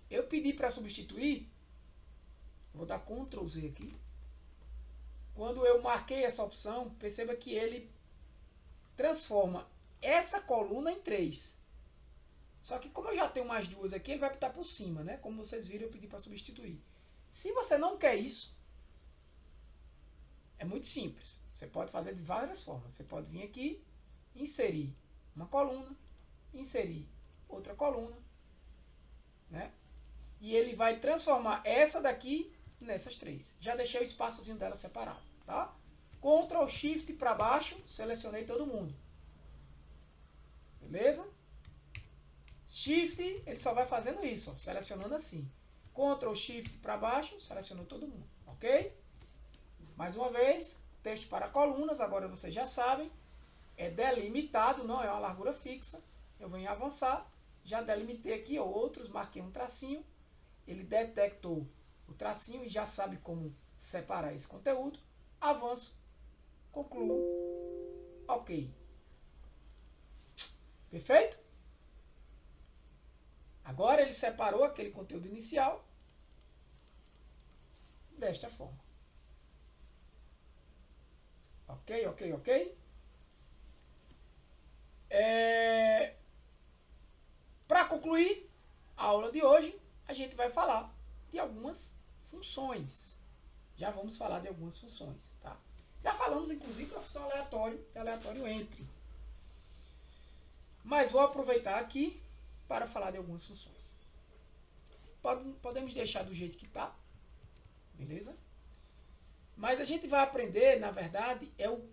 Eu pedi para substituir, vou dar Ctrl Z aqui. Quando eu marquei essa opção, perceba que ele transforma essa coluna em 3. Só que como eu já tenho mais duas aqui, ele vai estar por cima, né? Como vocês viram, eu pedi para substituir. Se você não quer isso, é muito simples. Você pode fazer de várias formas. Você pode vir aqui, inserir uma coluna, inserir outra coluna, né? E ele vai transformar essa daqui nessas 3. Já deixei o espaçozinho dela separado, tá? Ctrl Shift para baixo, selecionei todo mundo. Beleza? Shift, ele só vai fazendo isso, ó, selecionando assim. Ctrl Shift para baixo, selecionou todo mundo, ok? Mais uma vez, texto para colunas, agora vocês já sabem. É delimitado, não é uma largura fixa. Eu venho avançar, já delimitei aqui outros, marquei um tracinho. Ele detectou o tracinho e já sabe como separar esse conteúdo. Avanço, concluo, ok. Perfeito? Agora ele separou aquele conteúdo inicial desta forma. Ok, ok, ok? Para concluir a aula de hoje, a gente vai falar de algumas funções. Já vamos falar de algumas funções, tá? Já falamos, inclusive, da função aleatório entre. Mas vou aproveitar aqui para falar de algumas funções. Podemos deixar do jeito que está, beleza? Mas a gente vai aprender, na verdade, é o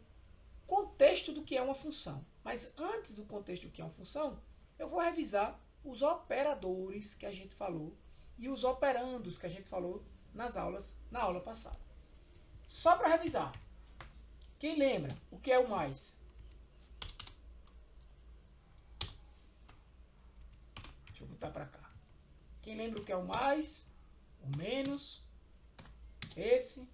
contexto do que é uma função. Mas antes do contexto do que é uma função, eu vou revisar os operadores que a gente falou e os operandos que a gente falou na aula passada. Só para revisar. Quem lembra o que é o mais? Deixa eu botar para cá. Quem lembra o que é o mais? O menos? Esse?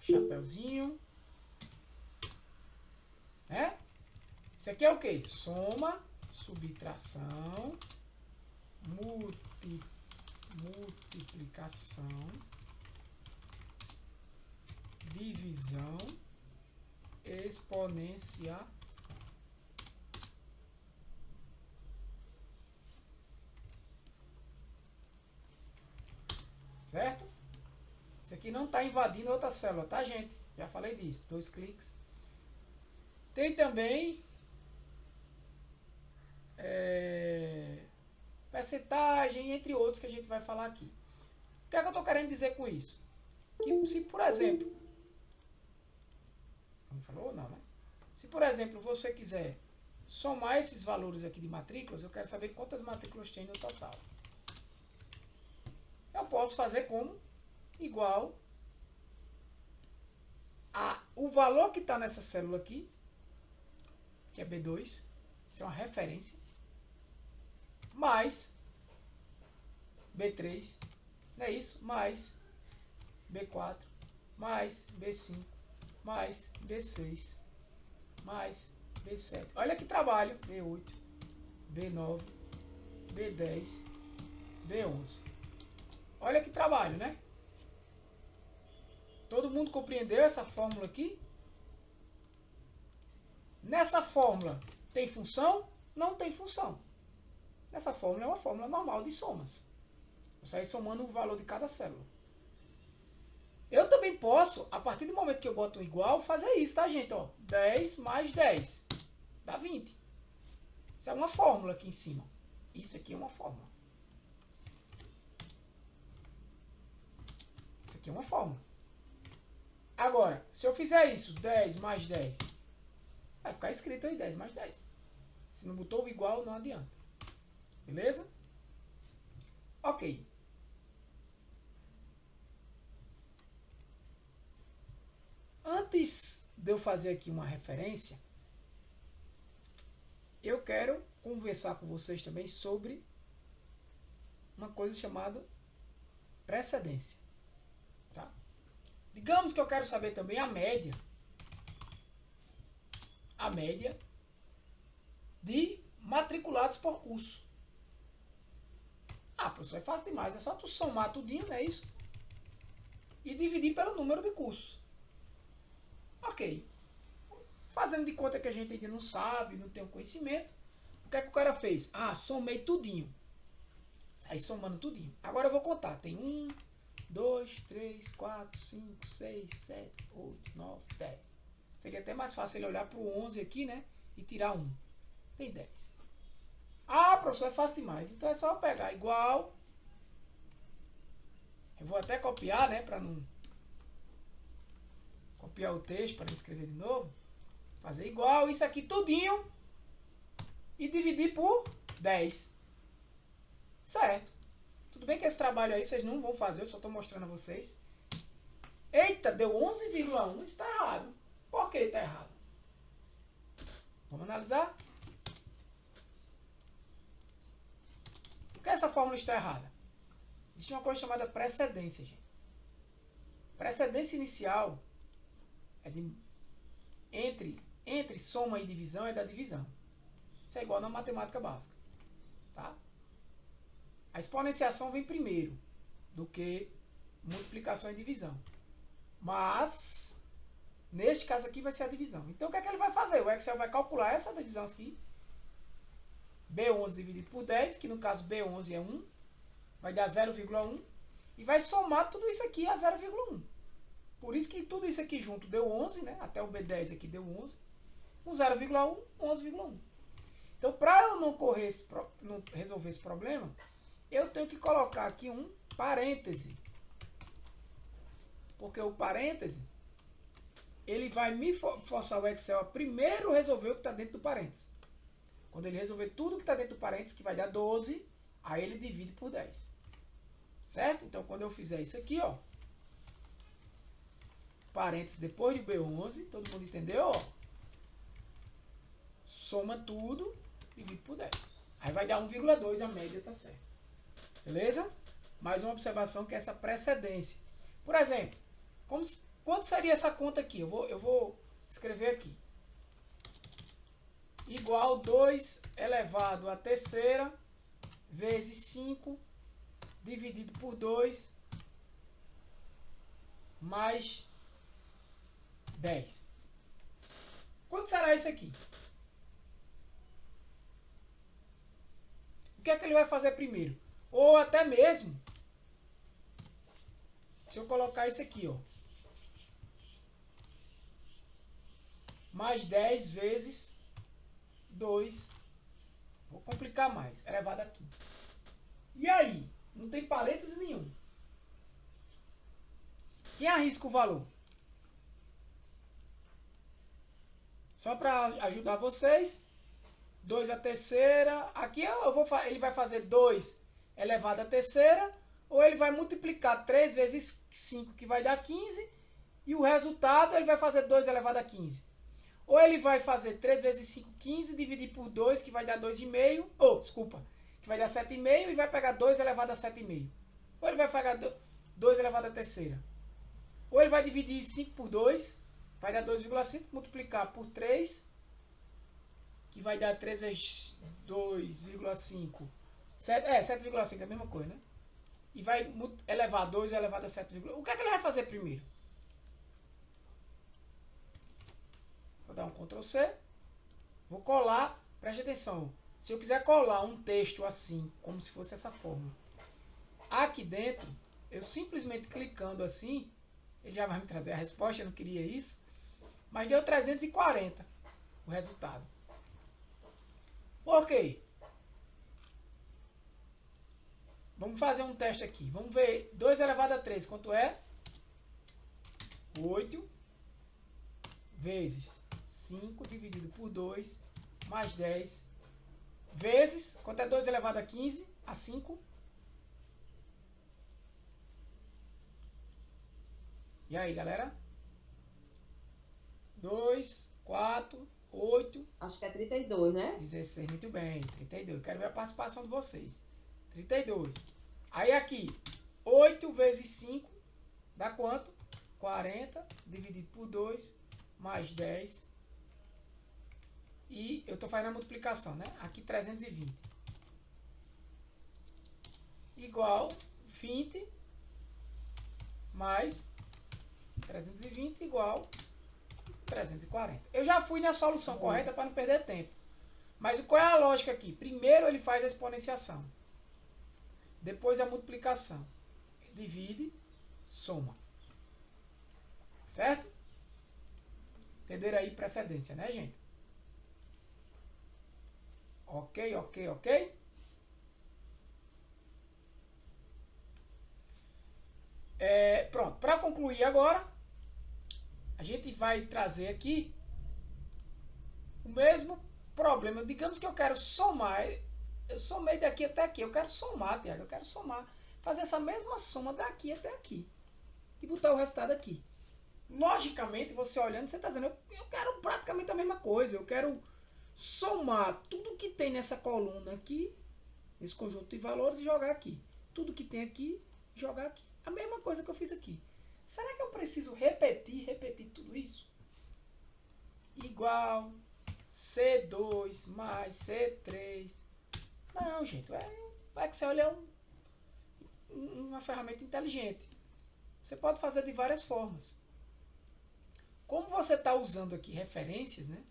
Chapeuzinho. Isso aqui é o quê? Soma, subtração, multiplicação, divisão, exponenciação. Certo? Isso aqui não está invadindo outra célula, tá, gente? Já falei disso. 2 cliques. Tem também percentagem, entre outros que a gente vai falar aqui. O que é que eu estou querendo dizer com isso? Que se, por exemplo... Não falou? Não, né? Se, por exemplo, você quiser somar esses valores aqui de matrículas, eu quero saber quantas matrículas tem no total. Eu posso fazer como igual a o valor que está nessa célula aqui, que é B2, isso é uma referência, mais B3, não é isso? Mais B4, mais B5, mais B6, mais B7. Olha que trabalho, B8, B9, B10, B11. Olha que trabalho, né? Todo mundo compreendeu essa fórmula aqui? Nessa fórmula tem função? Não tem função. Essa fórmula é uma fórmula normal de somas. Eu saio somando o valor de cada célula. Eu também posso, a partir do momento que eu boto um igual, fazer isso, tá, gente? Ó, 10 mais 10 dá 20. Isso é uma fórmula aqui em cima. Isso aqui é uma fórmula. Isso aqui é uma fórmula. Agora, se eu fizer isso, 10 mais 10, vai ficar escrito aí 10 mais 10. Se não botou o igual, não adianta. Beleza? Ok. Antes de eu fazer aqui uma referência, eu quero conversar com vocês também sobre uma coisa chamada precedência. Tá? Digamos que eu quero saber também a média de matriculados por curso. Ah, professor, é fácil demais. É só tu somar tudinho, não é isso? E dividir pelo número de cursos. Ok. Fazendo de conta que a gente ainda não sabe, não tem o conhecimento. O que é que o cara fez? Ah, somei tudinho. Sai somando tudinho. Agora eu vou contar. Tem 1, 2, 3, 4, 5, 6, 7, 8, 9, 10. Seria até mais fácil ele olhar para o 11 aqui, né? E tirar 1. tem 10. Ah, professor, é fácil demais. Então é só pegar igual. Eu vou até copiar, né, para não copiar o texto, para não escrever de novo. Fazer igual isso aqui tudinho e dividir por 10. Certo. Tudo bem que esse trabalho aí vocês não vão fazer, eu só estou mostrando a vocês. Eita, deu 11,1, está errado. Por que está errado? Vamos analisar? Por que essa fórmula está errada? Existe uma coisa chamada precedência, gente. Precedência inicial é de entre soma e divisão é da divisão. Isso é igual na matemática básica. Tá? A exponenciação vem primeiro do que multiplicação e divisão. Mas, neste caso aqui vai ser a divisão. Então, o que é que ele vai fazer? O Excel vai calcular essa divisão aqui. B11 dividido por 10, que no caso B11 é 1. Vai dar 0,1. E vai somar tudo isso aqui a 0,1. Por isso que tudo isso aqui junto deu 11, né? Até o B10 aqui deu 11. Com 0,1, 11,1. Então, para eu não resolver esse problema, eu tenho que colocar aqui um parêntese. Porque o parêntese, ele vai me forçar o Excel a primeiro resolver o que está dentro do parêntese. Quando ele resolver tudo que está dentro do parêntese, que vai dar 12, aí ele divide por 10. Certo? Então, quando eu fizer isso aqui, ó, parênteses depois de B11, todo mundo entendeu? Ó, soma tudo, divide por 10. Aí vai dar 1,2, a média tá certa. Beleza? Mais uma observação que é essa precedência. Por exemplo, quanto seria essa conta aqui? Eu vou escrever aqui. Igual 2 elevado à terceira vezes 5 dividido por 2 mais 10. Quanto será isso aqui? O que é que ele vai fazer primeiro? Ou até mesmo, se eu colocar isso aqui, ó, mais 10 vezes 2, vou complicar mais, elevado a 15. E aí? Não tem parêntese nenhum. Quem arrisca o valor? Só para ajudar vocês, 2 à terceira, aqui ele vai fazer 2 elevado à terceira, ou ele vai multiplicar 3 vezes 5, que vai dar 15, e o resultado ele vai fazer 2 elevado a 15. Ou ele vai fazer 3 vezes 5, 15, dividir por 2, que vai dar 2,5, que vai dar 7,5, e vai pegar 2 elevado a 7,5. Ou ele vai pegar 2 elevado à terceira. Ou ele vai dividir 5 por 2, vai dar 2,5, multiplicar por 3, que vai dar 3 vezes 2,5. 7,5 é a mesma coisa, né? E vai elevar 2 elevado a 7,5. O que é que ele vai fazer primeiro? Vou dar um Ctrl C. Vou colar. Preste atenção. Se eu quiser colar um texto assim, como se fosse essa forma, aqui dentro, eu simplesmente clicando assim, ele já vai me trazer a resposta. Eu não queria isso. Mas deu 340 o resultado. Por quê? Vamos fazer um teste aqui. Vamos ver 2 elevado a 3. Quanto é? 8 vezes 5 dividido por 2 mais 10 vezes... Quanto é 2 elevado a 15? A 5. E aí, galera? 2, 4, 8... Acho que é 32, né? 16, muito bem. 32. Quero ver a participação de vocês. 32. Aí aqui, 8 vezes 5 dá quanto? 40 dividido por 2 mais 10. E eu estou fazendo a multiplicação, né? Aqui 320. Igual 20 mais 320 igual 340. Eu já fui na solução correta para não perder tempo. Mas qual é a lógica aqui? Primeiro ele faz a exponenciação. Depois a multiplicação. Divide, soma. Certo? Entenderam aí precedência, né, gente? Ok, ok, ok? Pronto, para concluir agora, a gente vai trazer aqui o mesmo problema. Digamos que eu quero somar, eu somei daqui até aqui, eu quero somar, Tiago, eu quero somar, fazer essa mesma soma daqui até aqui e botar o resultado aqui. Logicamente, você olhando, você está dizendo, eu quero praticamente a mesma coisa, eu quero somar tudo que tem nessa coluna aqui, nesse conjunto de valores, e jogar aqui. Tudo que tem aqui, jogar aqui. A mesma coisa que eu fiz aqui. Será que eu preciso repetir tudo isso? Igual C2 mais C3. Não, gente, o Excel é uma ferramenta inteligente. Você pode fazer de várias formas. Como você está usando aqui referências, né?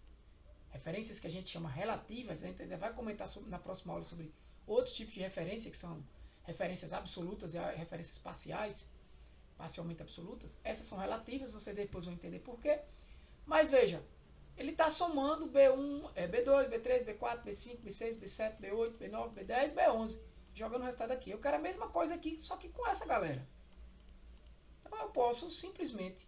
Referências que a gente chama relativas, a gente ainda vai comentar na próxima aula sobre outros tipos de referência, que são referências absolutas e referências parciais, parcialmente absolutas. Essas são relativas, você depois vai entender por quê. Mas veja, ele está somando B1, B2, B3, B4, B5, B6, B7, B8, B9, B10, B11, jogando o resultado aqui. Eu quero a mesma coisa aqui, só que com essa galera. Então eu posso simplesmente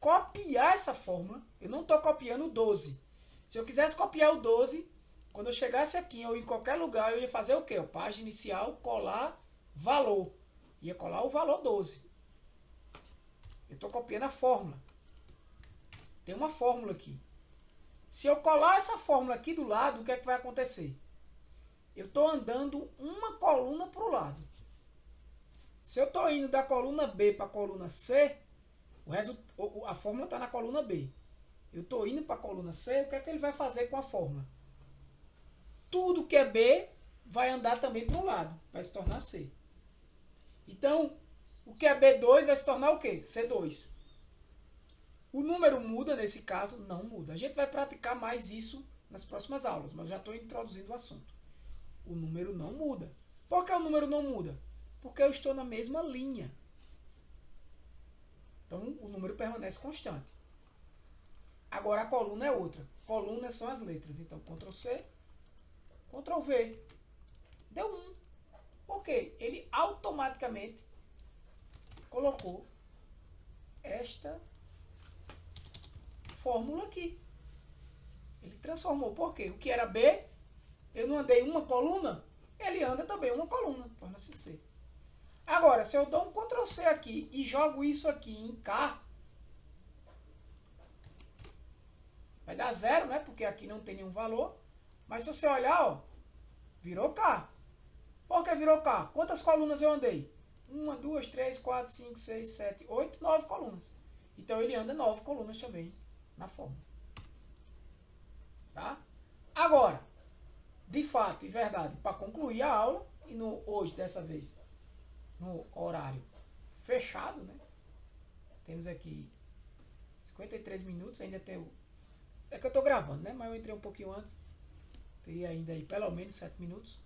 copiar essa fórmula. Eu não estou copiando o 12. Se eu quisesse copiar o 12, quando eu chegasse aqui ou em qualquer lugar, eu ia fazer o quê? Página inicial, colar, valor. Ia colar o valor 12. Eu estou copiando a fórmula. Tem uma fórmula aqui. Se eu colar essa fórmula aqui do lado, o que é que vai acontecer? Eu estou andando uma coluna para o lado. Se eu estou indo da coluna B para a coluna C, a fórmula está na coluna B. Eu estou indo para a coluna C, o que é que ele vai fazer com a fórmula? Tudo que é B vai andar também para um lado, vai se tornar C. Então, o que é B2 vai se tornar o quê? C2. O número muda, nesse caso, não muda. A gente vai praticar mais isso nas próximas aulas, mas já estou introduzindo o assunto. O número não muda. Por que o número não muda? Porque eu estou na mesma linha. Então, o número permanece constante. Agora, a coluna é outra. Colunas são as letras. Então, Ctrl C, Ctrl V. Deu 1. Por quê? Ele automaticamente colocou esta fórmula aqui. Ele transformou. Por quê? O que era B, eu não andei uma coluna, ele anda também uma coluna. Torna-se C. Agora, se eu dou um Ctrl C aqui e jogo isso aqui em K, vai dar 0, né? Porque aqui não tem nenhum valor. Mas se você olhar, ó, virou K. Por que virou K? Quantas colunas eu andei? 1, 2, 3, 4, 5, 6, 7, 8, 9 colunas. Então ele anda 9 colunas também na fórmula. Tá? Agora, de fato e verdade, para concluir a aula, e hoje, dessa vez, no horário fechado, né? Temos aqui 53 minutos, ainda tem o... É que eu estou gravando, né? Mas eu entrei um pouquinho antes. Teria ainda aí pelo menos 7 minutos.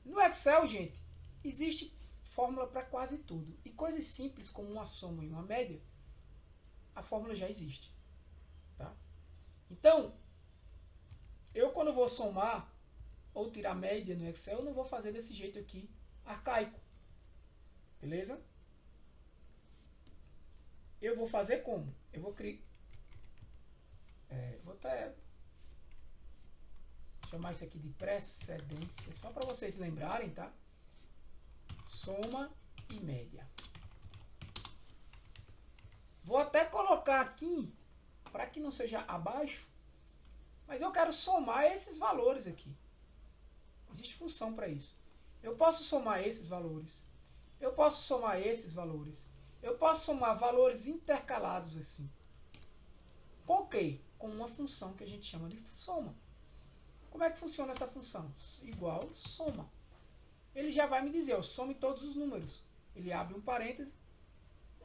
No Excel, gente, existe fórmula para quase tudo. E coisas simples como uma soma e uma média, a fórmula já existe. Tá? Então, eu quando vou somar ou tirar média no Excel, eu não vou fazer desse jeito aqui, arcaico. Beleza? Eu vou fazer como? Eu vou criar... vou até chamar isso aqui de precedência, só para vocês lembrarem, tá? Soma e média. Vou até colocar aqui, para que não seja abaixo, mas eu quero somar esses valores aqui. Existe função para isso. Eu posso somar esses valores. Eu posso somar esses valores. Eu posso somar valores intercalados assim. Com o quê? Com uma função que a gente chama de soma. Como é que funciona essa função? Igual soma. Ele já vai me dizer, ó, some todos os números. Ele abre um parêntese.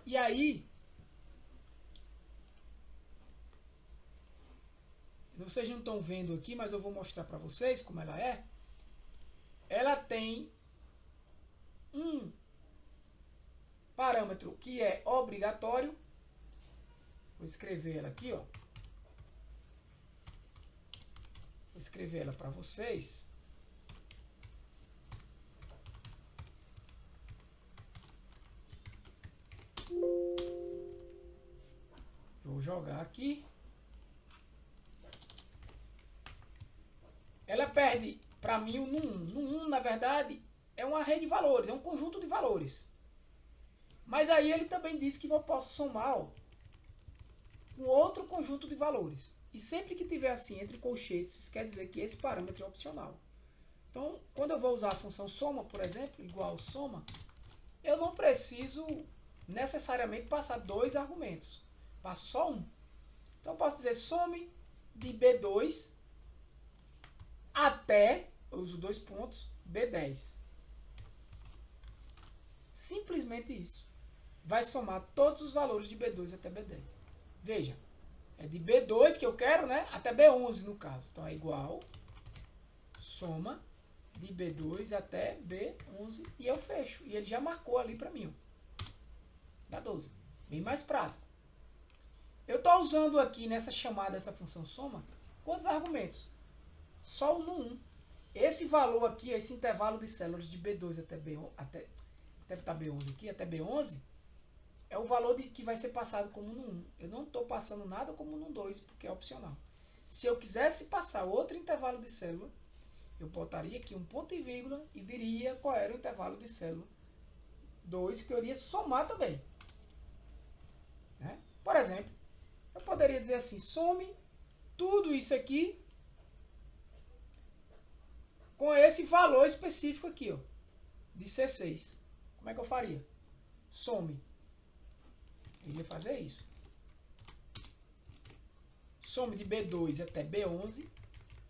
E aí, vocês não estão vendo aqui, mas eu vou mostrar para vocês como ela é. Ela tem um parâmetro que é obrigatório. Vou escrever ela aqui, ó. Vou escrever ela para vocês. Vou jogar aqui. Ela perde para mim o NUM1. NUM1, na verdade, é uma rede de valores, é um conjunto de valores. Mas aí ele também diz que eu posso somar, ó, com outro conjunto de valores. E sempre que tiver assim entre colchetes, isso quer dizer que esse parâmetro é opcional. Então, quando eu vou usar a função soma, por exemplo, igual soma, eu não preciso necessariamente passar dois argumentos. Passo só um. Então, eu posso dizer some de B2 até, eu uso dois pontos, B10. Simplesmente isso. Vai somar todos os valores de B2 até B10. Veja, é de B2 que eu quero, né? Até B11 no caso. Então é igual soma de B2 até B11 e eu fecho. E ele já marcou ali para mim, ó. Dá 12. Bem mais prático. Eu estou usando aqui nessa chamada, essa função soma, quantos argumentos? Só o NUM1. Esse valor aqui, esse intervalo de células de B2 até B11, até B11 aqui, até B11, é o valor que vai ser passado como NUM1. Eu não estou passando nada como NUM2, porque é opcional. Se eu quisesse passar outro intervalo de célula, eu botaria aqui um ponto e vírgula e diria qual era o intervalo de célula 2, que eu iria somar também. Né? Por exemplo, eu poderia dizer assim, some tudo isso aqui com esse valor específico aqui, ó, de C6. Como é que eu faria? Some. Eu iria fazer isso. Some de B2 até B11.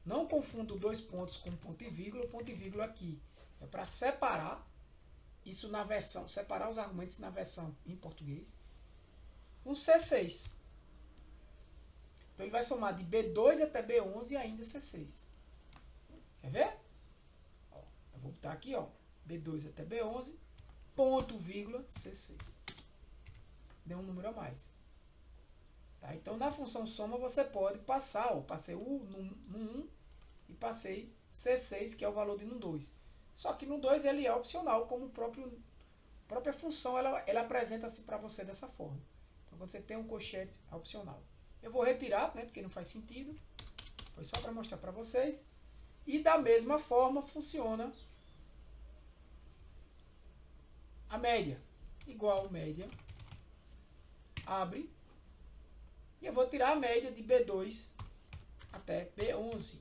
Não confundo dois pontos com ponto e vírgula. O ponto e vírgula aqui é para separar isso na versão, separar os argumentos na versão em português, com C6. Então ele vai somar de B2 até B11 e ainda C6. Quer ver? Ó, eu vou botar aqui, ó, B2 até B11, ponto, vírgula, C6. Deu um número a mais. Tá? Então, na função soma, você pode passar, ó, passei o NUM1 e passei C6, que é o valor de NUM2. Só que NUM2 ele é opcional, como a própria função ela apresenta-se para você dessa forma. Então, quando você tem um colchete, é opcional. Eu vou retirar, né, porque não faz sentido. Foi só para mostrar para vocês. E da mesma forma funciona a média. Igual média. Abre. E eu vou tirar a média de B2 até B11.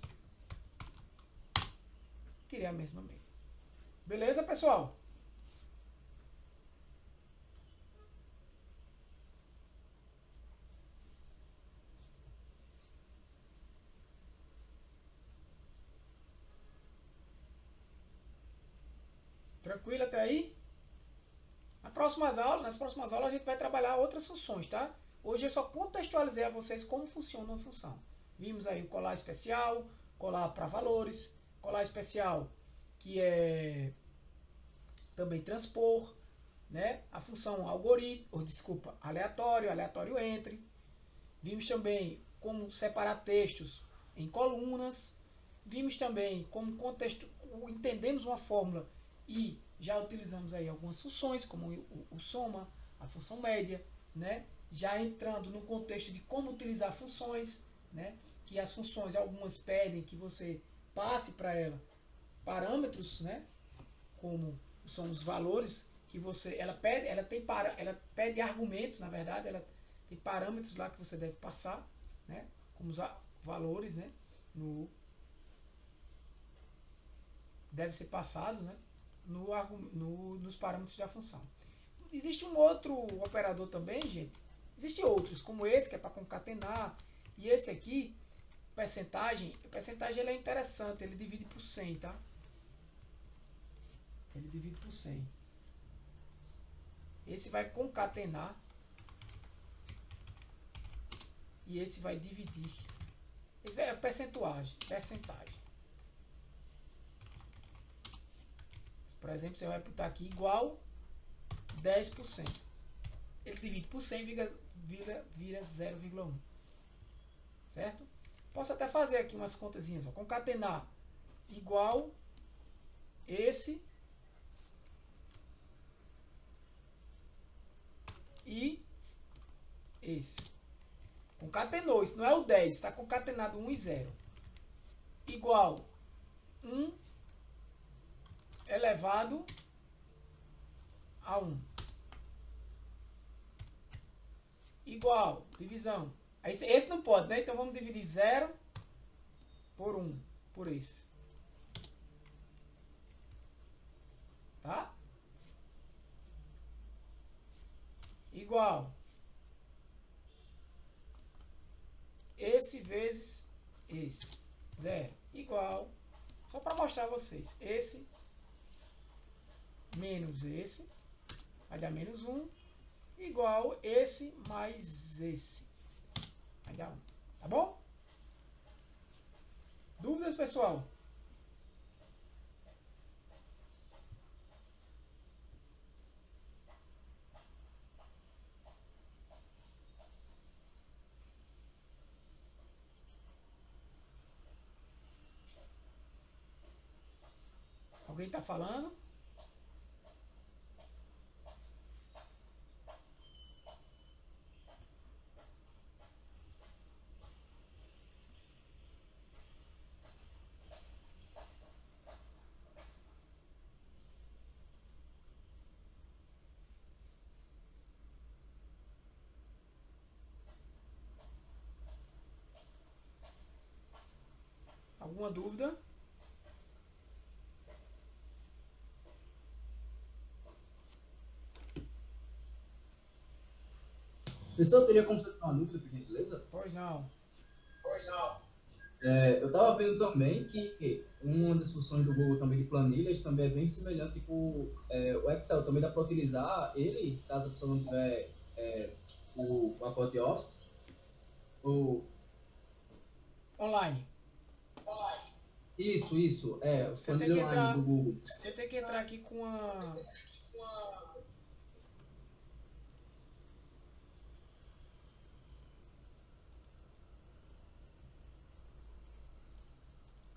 Tirei a mesma média. Beleza, pessoal? Tranquilo até aí? Nas próximas aulas a gente vai trabalhar outras funções, tá? Hoje eu só contextualizei a vocês como funciona uma função. Vimos aí o colar especial, colar para valores, colar especial que é também transpor, né? A função algoritmo, aleatório entre. Vimos também como separar textos em colunas. Vimos também como entendemos uma fórmula e já utilizamos aí algumas funções, como o soma, a função média, né? Já entrando no contexto de como utilizar funções, né? Que as funções, algumas pedem que você passe para ela parâmetros, né? Como são os valores que ela pede argumentos, na verdade, ela tem parâmetros lá que você deve passar, né? Como os valores, né? Deve ser passados, né? Nos parâmetros da função. Existe um outro operador também, gente. Existem outros, como esse, que é para concatenar. E esse aqui, percentagem. A percentagem ele é interessante, ele divide por 100, tá? Ele divide por 100. Esse vai concatenar. E esse vai dividir. Esse é percentagem. Por exemplo, você vai botar aqui igual 10%. Ele divide por 100 vira 0,1. Certo? Posso até fazer aqui umas contazinhas. Ó. Concatenar igual esse e esse. Concatenou. Isso não é o 10. Está concatenado 1 e 0. Igual 1 elevado a 1. Igual, divisão. Esse não pode, né? Então vamos dividir 0 por 1, por esse. Tá? Igual. Esse vezes esse. 0. Igual. Só para mostrar a vocês. Esse menos esse. Vai dar menos 1. Igual esse mais esse. Vai dar 1. Tá bom? Dúvidas, pessoal? Alguém está falando? Alguma dúvida? Pessoal, teria como soltar uma dúvida, por gentileza? Pois não. Eu estava vendo também que uma das funções do Google também de planilhas também é bem semelhante com o Excel. Também dá para utilizar ele, caso a pessoa não tiver o pacote Office. Online. Isso. Você Planilha tem que online entrar- do Google. Você tem que entrar aqui com a...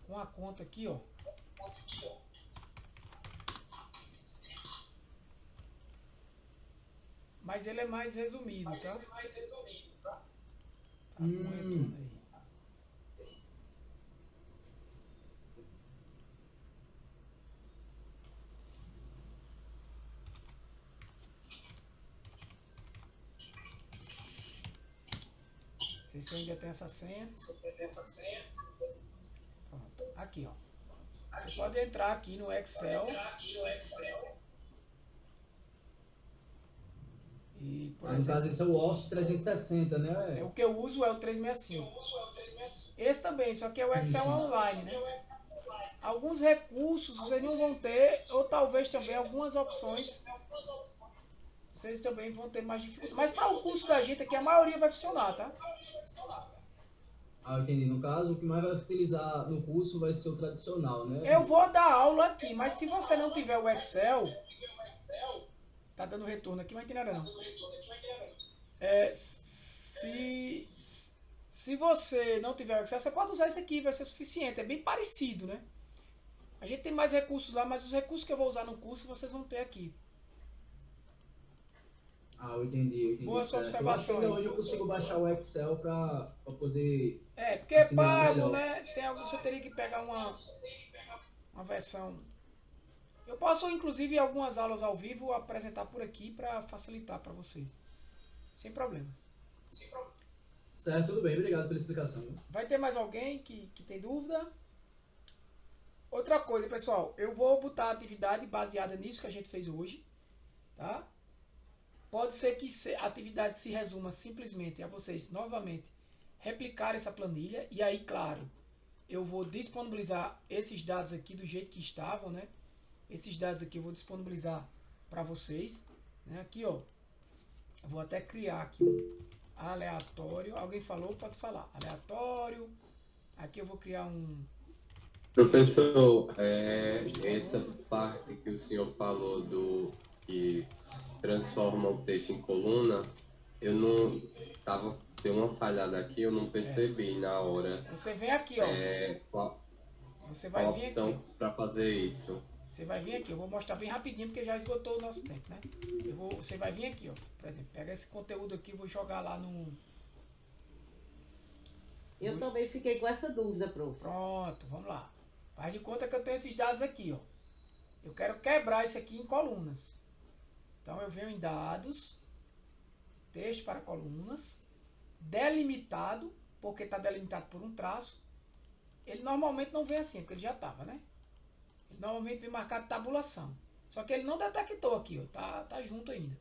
com a conta aqui, ó. Mas ele é mais resumido, tá? Tá com retorno aí. Não sei se eu ainda tem essa senha. Pronto. Aqui, ó. Você pode entrar aqui no Excel. E, por No exemplo, caso, esse é o Office 360, né? o que eu uso é o 365. Esse também, só que é o Excel Sim. online, né? Alguns recursos vocês não vão ter, ou talvez também algumas opções vocês também vão ter mais dificuldade. Mas para o curso da gente aqui, a maioria vai funcionar, tá? Ah, entendi. No caso, o que mais vai se utilizar no curso vai ser o tradicional, né? Eu vou dar aula aqui, mas se você não tiver o Excel... Tá dando retorno aqui, mas não tem nada não. Se você não tiver o Excel, você pode usar esse aqui, vai ser suficiente. É bem parecido, né? A gente tem mais recursos lá, mas os recursos que eu vou usar no curso, vocês vão ter aqui. Ah, eu entendi. Boa sua Certo. Eu acho que observação ainda aí. hoje eu consigo baixar o Excel para poder... Porque é assimilar pago, melhor. né? Tem alguns você teria que pegar uma versão. Eu posso, inclusive, algumas aulas ao vivo apresentar por aqui para facilitar para vocês. Sem problemas. Certo, tudo bem. Obrigado pela explicação. Vai ter mais alguém que tem dúvida? Outra coisa, pessoal. Eu vou botar a atividade baseada nisso que a gente fez hoje. Tá? Pode ser que a atividade se resuma simplesmente a vocês, novamente, replicar essa planilha. E aí, claro, eu vou disponibilizar esses dados aqui do jeito que estavam, né? Esses dados aqui eu vou disponibilizar para vocês. Né? Aqui, ó. Eu vou até criar aqui um aleatório. Alguém falou? Pode falar. Aleatório. Aqui eu vou criar um... Professor, essa parte que o senhor falou do que transforma o texto em coluna, eu não estava deu uma falhada aqui, eu não percebi na hora. Você vem aqui, ó. Qual Você a vai vir aqui, opção ó. para fazer isso? Você vai vir aqui, eu vou mostrar bem rapidinho porque já esgotou o nosso tempo, né? Você vai vir aqui, ó. Por exemplo, pega esse conteúdo aqui e vou jogar lá no... Eu também fiquei com essa dúvida, prof. Pronto, vamos lá. Faz de conta que eu tenho esses dados aqui, ó. Eu quero quebrar isso aqui em colunas. Então eu venho em dados, texto para colunas, delimitado, porque está delimitado por um traço. Ele normalmente não vem assim, porque ele já estava, né? Ele normalmente vem marcado tabulação. Só que ele não detectou aqui, ó. Tá junto ainda.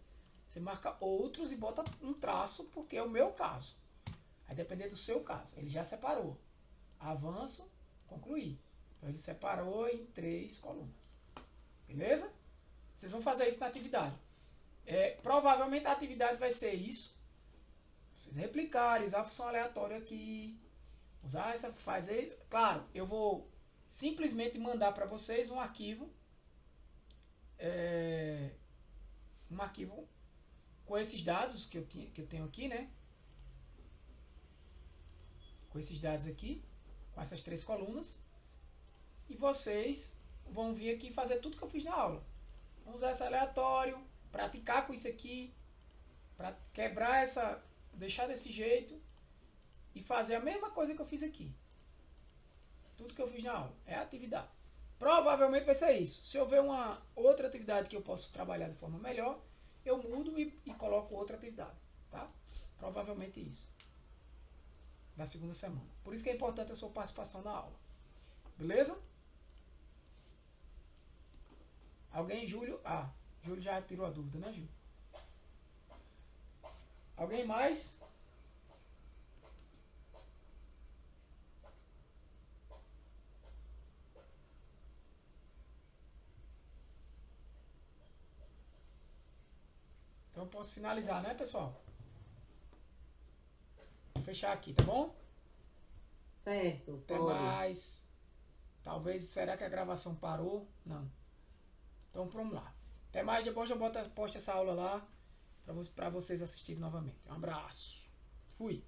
Você marca outros e bota um traço, porque é o meu caso. Vai depender do seu caso. Ele já separou. Avanço, concluir. Então ele separou em 3 colunas. Beleza? Vocês vão fazer isso na atividade. Provavelmente a atividade vai ser isso. Vocês replicarem, usar a função aleatória aqui. Usar essa, fazer isso. Claro, eu vou simplesmente mandar para vocês um arquivo. Um arquivo com esses dados que eu tenho aqui, né? Com esses dados aqui, com essas 3 colunas. E vocês vão vir aqui fazer tudo que eu fiz na aula. Vamos usar esse aleatório, praticar com isso aqui, para quebrar essa, deixar desse jeito e fazer a mesma coisa que eu fiz aqui. Tudo que eu fiz na aula é atividade. Provavelmente vai ser isso. Se houver uma outra atividade que eu posso trabalhar de forma melhor, eu mudo e coloco outra atividade, tá? Provavelmente isso. Da segunda semana. Por isso que é importante a sua participação na aula. Beleza? Alguém, Júlio? Júlio já tirou a dúvida, né, Júlio? Alguém mais? Então eu posso finalizar, né, pessoal? Vou fechar aqui, tá bom? Certo, Até pode. mais. Talvez, será que a gravação parou? Não. Então vamos lá. Até mais, depois eu posto essa aula lá para vocês assistirem novamente. Um abraço. Fui.